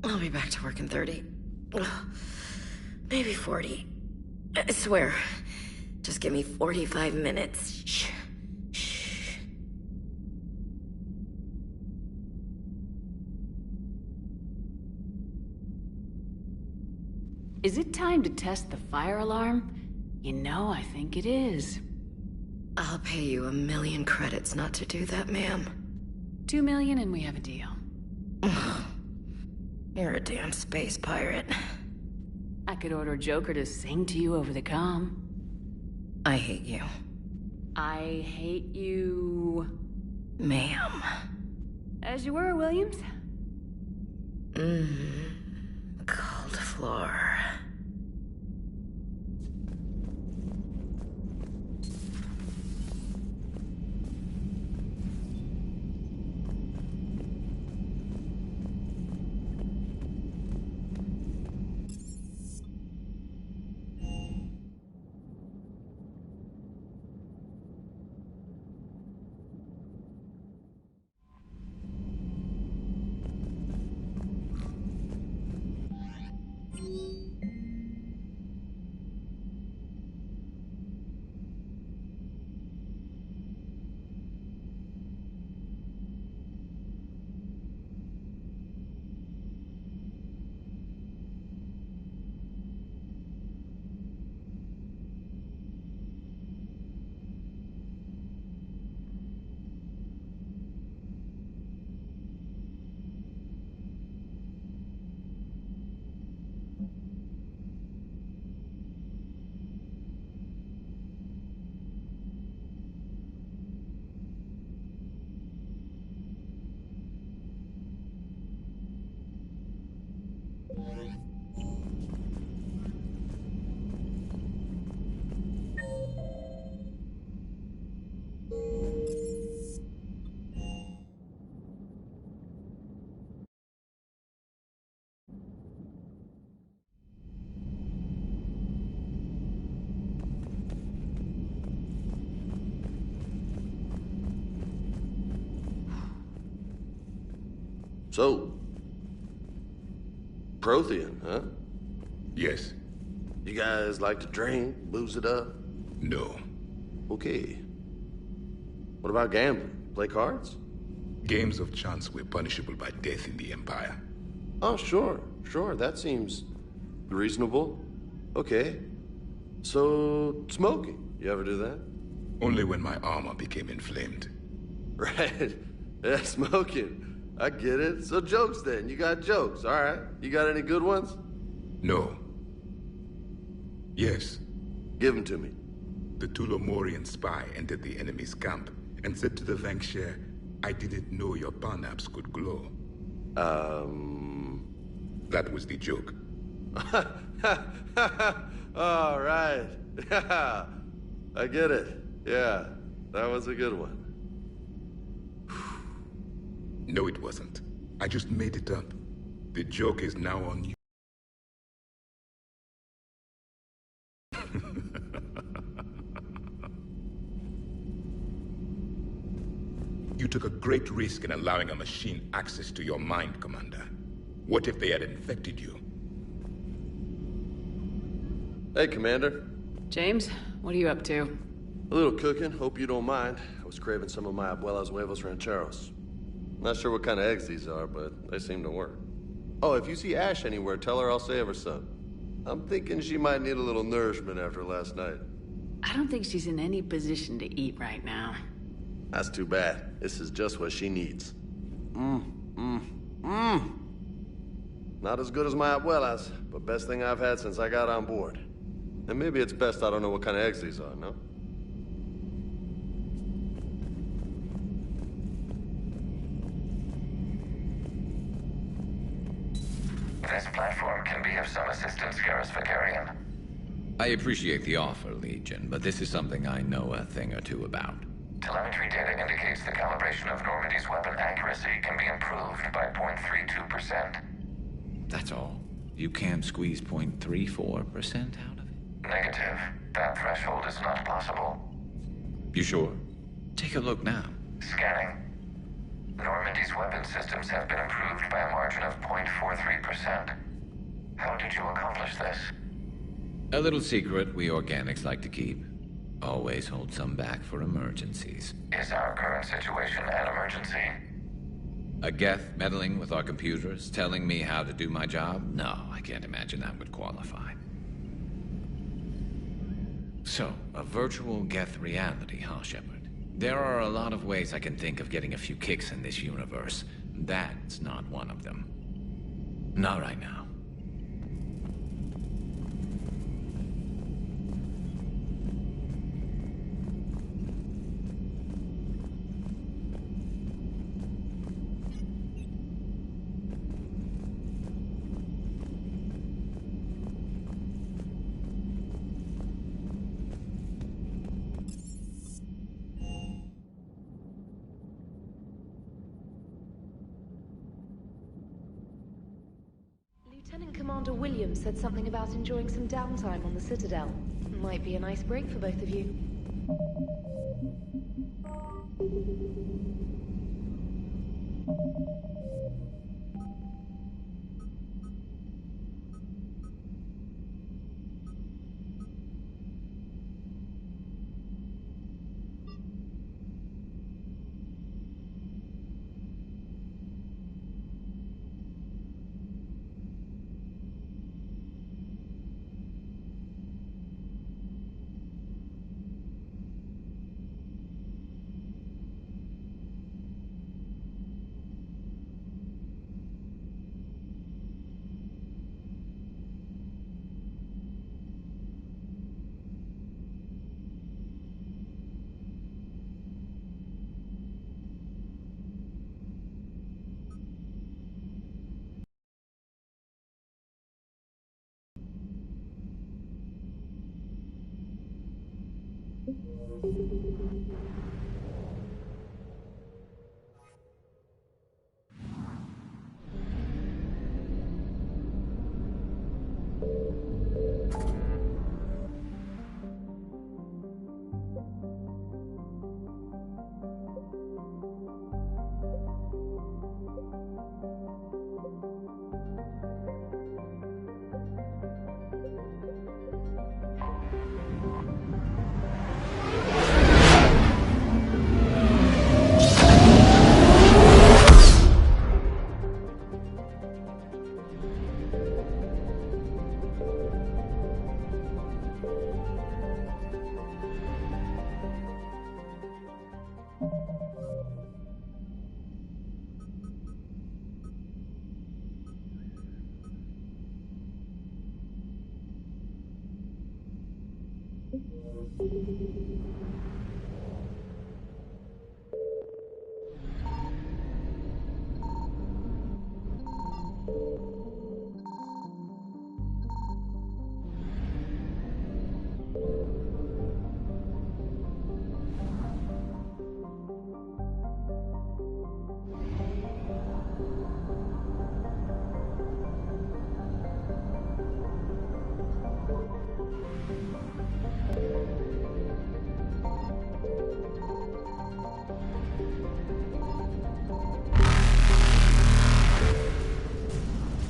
I'll be back to work in 30. Maybe 40. I swear. Just give me 45 minutes. Shh. Shh. Is it time to test the fire alarm? You know, I think it is. I'll pay you 1 million credits not to do that, ma'am. 2 million and we have a deal. You're a damn space pirate. I could order Joker to sing to you over the comm. I hate you. I hate you... Ma'am. As you were, Williams. Cold floor. So, Prothean, huh? Yes. You guys like to drink, booze it up? No. Okay. What about gambling? Play cards? Games of chance were punishable by death in the Empire. Oh, sure. That seems reasonable. Okay. So, smoking. You ever do that? Only when my armor became inflamed. Right. Yeah, smoking. I get it. So jokes then. You got jokes. All right. You got any good ones? No. Yes. Give them to me. The Tulomorian spy entered the enemy's camp and said to the Vanksher, I didn't know your parnaps could glow. That was the joke. All right. I get it. Yeah, that was a good one. No, it wasn't. I just made it up. The joke is now on you. You took a great risk in allowing a machine access to your mind, Commander. What if they had infected you? Hey, Commander. James, what are you up to? A little cooking. Hope you don't mind. I was craving some of my abuela's huevos rancheros. Not sure what kind of eggs these are, but they seem to work. Oh, if you see Ash anywhere, tell her I'll save her some. I'm thinking she might need a little nourishment after last night. I don't think she's in any position to eat right now. That's too bad. This is just what she needs. Not as good as my abuela's, but best thing I've had since I got on board. And maybe it's best I don't know what kind of eggs these are, no? This platform can be of some assistance, Garrus Vicarian. I appreciate the offer, Legion, but this is something I know a thing or two about. Telemetry data indicates the calibration of Normandy's weapon accuracy can be improved by 0.32%. That's all. You can't squeeze 0.34% out of it? Negative. That threshold is not possible. You sure? Take a look now. Scanning. Normandy's weapon systems have been improved by a margin of 0.43%. How did you accomplish this? A little secret we organics like to keep. Always hold some back for emergencies. Is our current situation an emergency? A Geth meddling with our computers, telling me how to do my job? No, I can't imagine that would qualify. So, a virtual Geth reality, huh, Shepard? There are a lot of ways I can think of getting a few kicks in this universe. That's not one of them. Not right now. Lieutenant Commander Williams said something about enjoying some downtime on the Citadel. Might be a nice break for both of you.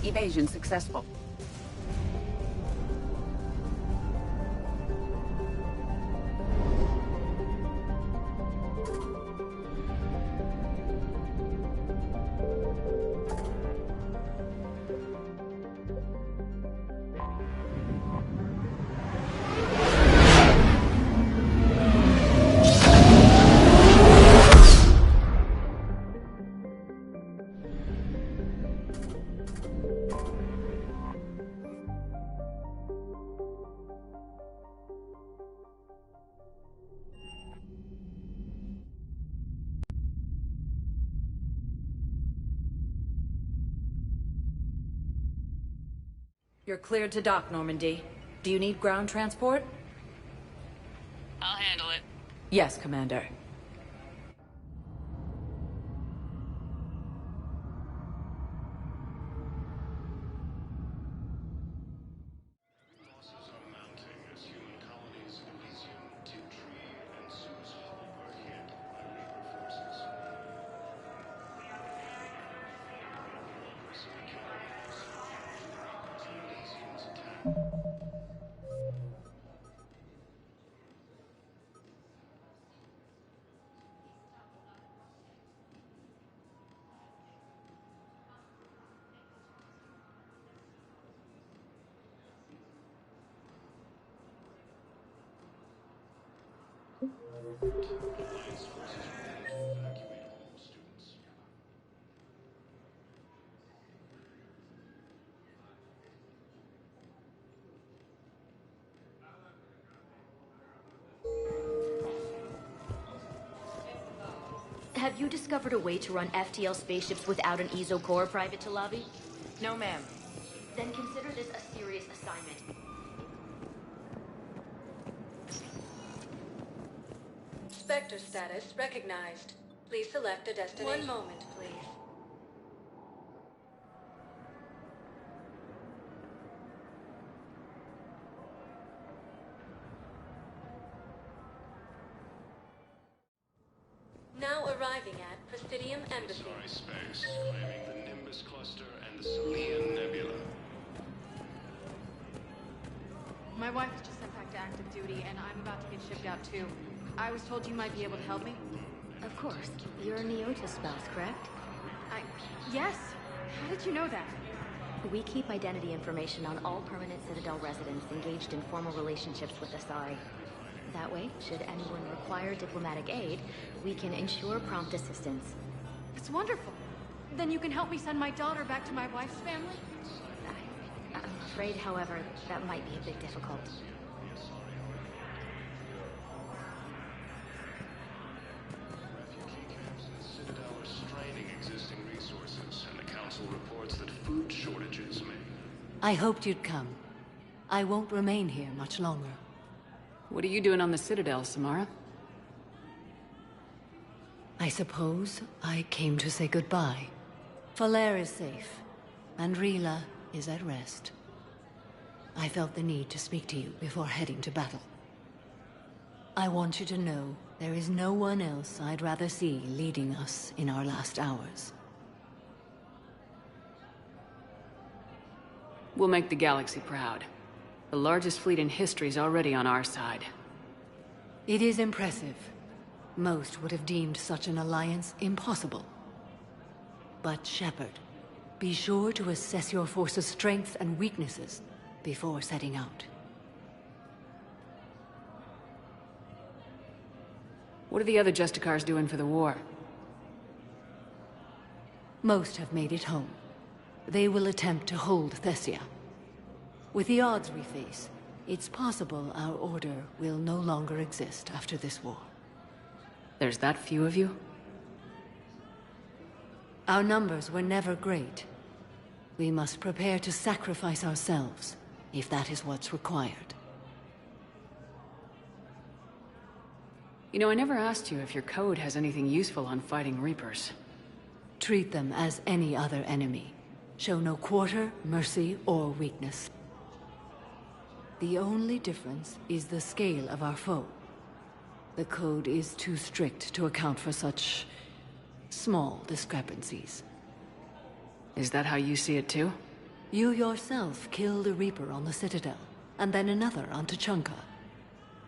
Evasion successful. You're cleared to dock, Normandy. Do you need ground transport? I'll handle it. Yes, Commander. Have you discovered a way to run FTL spaceships without an ESO core private to lobby? No, ma'am. Then consider this a serious assignment. Spectre status recognized. Please select a destination. One moment, please. Now arriving at Presidium Embassy. Sorry, Space. Claiming the Nimbus Cluster and the Salian Nebula. My wife was just sent back to active duty, and I'm about to get shipped out too. I was told you might be able to help me. Of course. You're a Neota spouse, correct? Yes. How did you know that? We keep identity information on all permanent Citadel residents engaged in formal relationships with Asari. That way, should anyone require diplomatic aid, we can ensure prompt assistance. It's wonderful. Then you can help me send my daughter back to my wife's family? I'm afraid, however, that might be a bit difficult. Citadel are straining existing resources, and the Council reports that food shortages may... I hoped you'd come. I won't remain here much longer. What are you doing on the Citadel, Samara? I suppose I came to say goodbye. Falair is safe, and Rila is at rest. I felt the need to speak to you before heading to battle. I want you to know there is no one else I'd rather see leading us in our last hours. We'll make the galaxy proud. The largest fleet in history is already on our side. It is impressive. Most would have deemed such an alliance impossible. But Shepard, be sure to assess your force's strengths and weaknesses before setting out. What are the other Justicars doing for the war? Most have made it home. They will attempt to hold Thessia. With the odds we face, It's possible our order will no longer exist after this war. There's that few of you? Our numbers were never great. We must prepare to sacrifice ourselves, if that is what's required. You know, I never asked you if your code has anything useful on fighting Reapers. Treat them as any other enemy. Show no quarter, mercy, or weakness. The only difference is the scale of our foe. The code is too strict to account for such small discrepancies. Is that how you see it too? You yourself killed a Reaper on the Citadel, and then another on Tuchanka.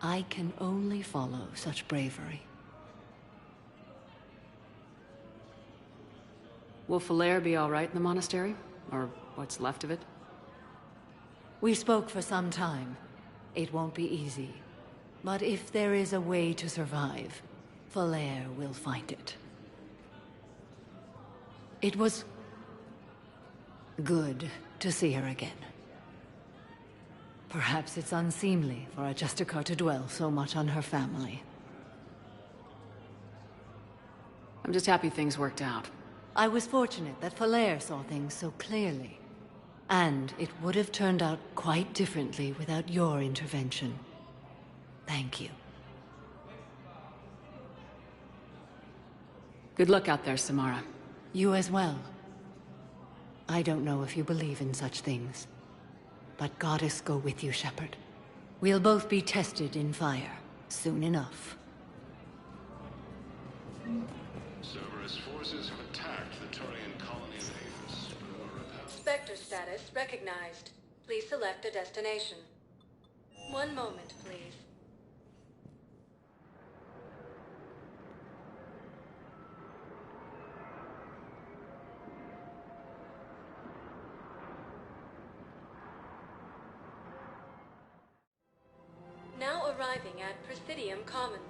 I can only follow such bravery. Will Falair be all right in the monastery? Or what's left of it? We spoke for some time. It won't be easy. But if there is a way to survive, Falair will find it. It was good to see her again. Perhaps it's unseemly for a Justicar to dwell so much on her family. I'm just happy things worked out. I was fortunate that Falair saw things so clearly. And it would have turned out quite differently without your intervention. Thank you. Good luck out there, Samara. You as well. I don't know if you believe in such things, but Goddess go with you, Shepard. We'll both be tested in fire, soon enough. Cerberus forces have attacked the Turian colony of Avis, but were repelled. Spectre status recognized. Please select a destination. One moment, please. Now arriving at Presidium Commons.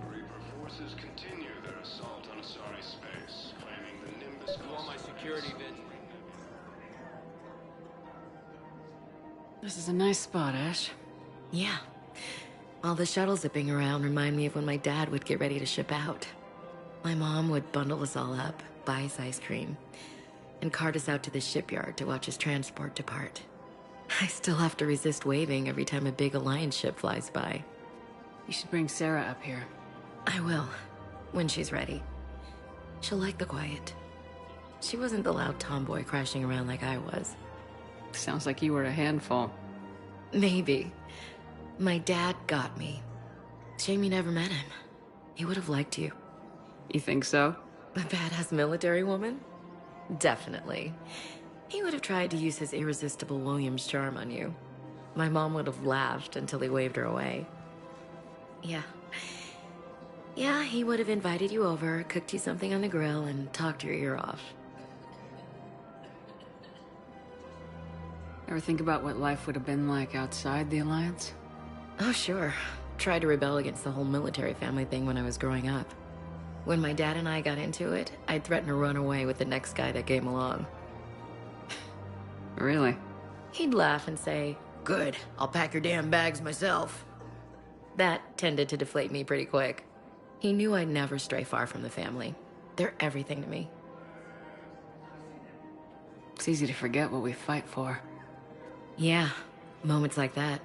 Reaper forces continue their assault on Asari space, claiming the Nimbus. You want my security, Vin? This is a nice spot, Ash. Yeah. All the shuttles zipping around remind me of when my dad would get ready to ship out. My mom would bundle us all up, buy us ice cream, and cart us out to the shipyard to watch his transport depart. I still have to resist waving every time a big Alliance ship flies by. You should bring Sarah up here. I will, when she's ready. She'll like the quiet. She wasn't the loud tomboy crashing around like I was. Sounds like you were a handful. Maybe. My dad got me. Shame you never met him. He would have liked you. You think so? A badass military woman? Definitely. He would have tried to use his irresistible Williams charm on you. My mom would have laughed until he waved her away. Yeah. Yeah, he would have invited you over, cooked you something on the grill, and talked your ear off. Ever think about what life would have been like outside the Alliance? Oh, sure. Tried to rebel against the whole military family thing when I was growing up. When my dad and I got into it, I'd threaten to run away with the next guy that came along. Really? He'd laugh and say, "Good, I'll pack your damn bags myself." That tended to deflate me pretty quick. He knew I'd never stray far from the family. They're everything to me. It's easy to forget what we fight for. Yeah, moments like that.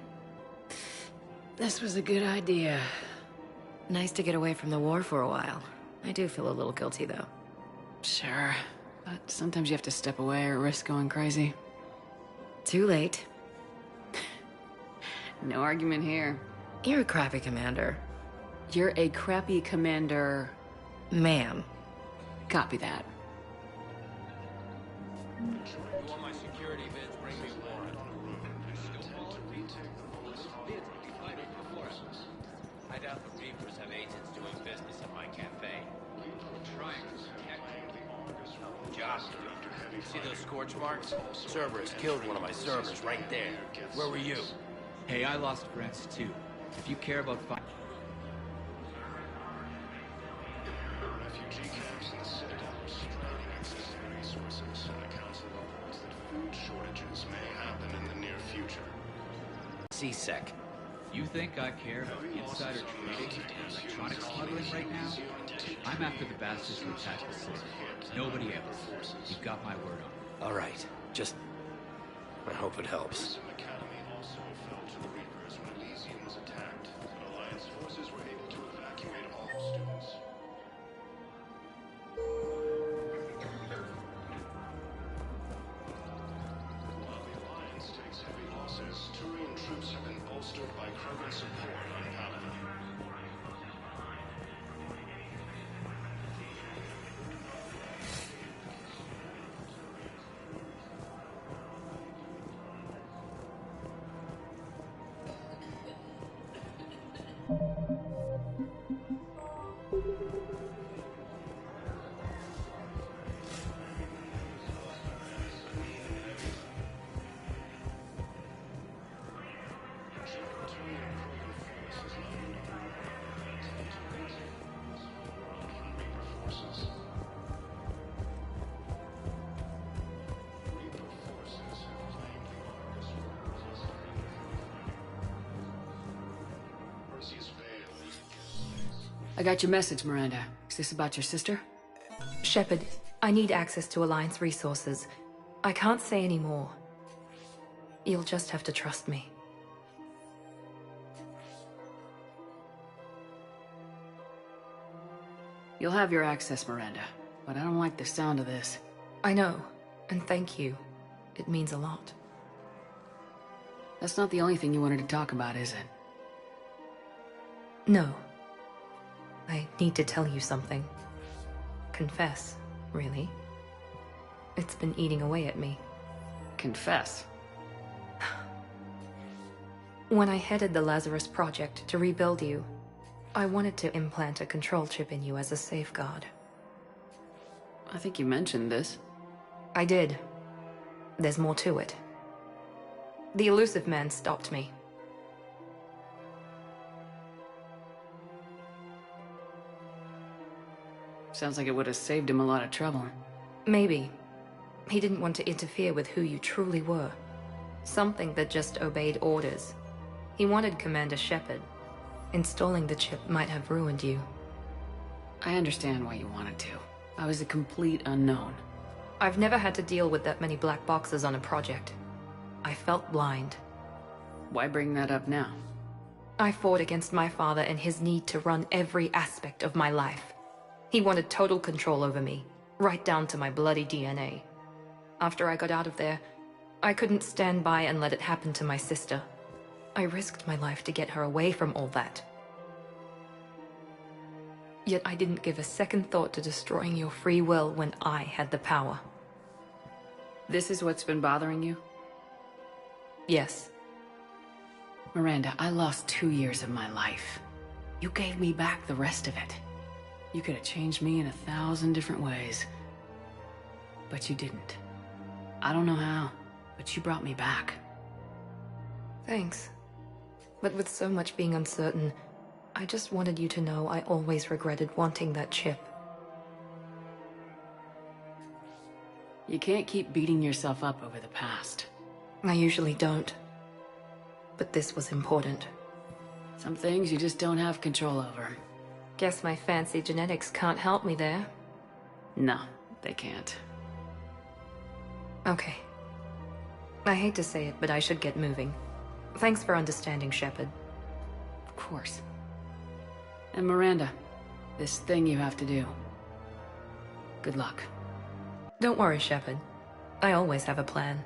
This was a good idea. Nice to get away from the war for a while. I do feel a little guilty, though. Sure, but sometimes you have to step away or risk going crazy. Too late. No argument here. You're a crappy commander. You're a crappy commander... Ma'am. Copy that. You want my security bids? Bring me warrant. I doubt the Reapers have agents doing business at my cafe. Trying to protect me. Josh, see those scorch marks? Cerberus killed one of my servers right there. Where were you? Hey, I lost friends too. If you care about Refugee camps in the Citadel are straining existing resources, and the Council reports that food shortages may happen in the near future. C-Sec. You think I care about insider trading and electronic smuggling right now? I'm after the bastards who attacked the city. Nobody else. You've got my word on it. All right. Just... I hope it helps. Academy also fell to the Reapers when Elysium was attacked, but Alliance forces were able to evacuate all students. While the Alliance takes heavy losses, Turian troops have been bolstered by Krogan support on Paladin. I got your message, Miranda. Is this about your sister? Shepard, I need access to Alliance resources. I can't say any more. You'll just have to trust me. You'll have your access, Miranda. But I don't like the sound of this. I know, and thank you. It means a lot. That's not the only thing you wanted to talk about, is it? No. I need to tell you something. Confess, really. It's been eating away at me. Confess? When I headed the Lazarus Project to rebuild you, I wanted to implant a control chip in you as a safeguard. I think you mentioned this. I did. There's more to it. The elusive man stopped me. Sounds like it would have saved him a lot of trouble. Maybe. He didn't want to interfere with who you truly were. Something that just obeyed orders. He wanted Commander Shepard. Installing the chip might have ruined you. I understand why you wanted to. I was a complete unknown. I've never had to deal with that many black boxes on a project. I felt blind. Why bring that up now? I fought against my father and his need to run every aspect of my life. He wanted total control over me, right down to my bloody DNA. After I got out of there, I couldn't stand by and let it happen to my sister. I risked my life to get her away from all that. Yet I didn't give a second thought to destroying your free will when I had the power. This is what's been bothering you? Yes. Miranda, I lost 2 years of my life. You gave me back the rest of it. You could have changed me in 1,000 different ways. But you didn't. I don't know how, but you brought me back. Thanks. But with so much being uncertain, I just wanted you to know I always regretted wanting that chip. You can't keep beating yourself up over the past. I usually don't. But this was important. Some things you just don't have control over. Guess my fancy genetics can't help me there. No, they can't. Okay. I hate to say it, but I should get moving. Thanks for understanding, Shepard. Of course. And Miranda, this thing you have to do. Good luck. Don't worry, Shepard. I always have a plan.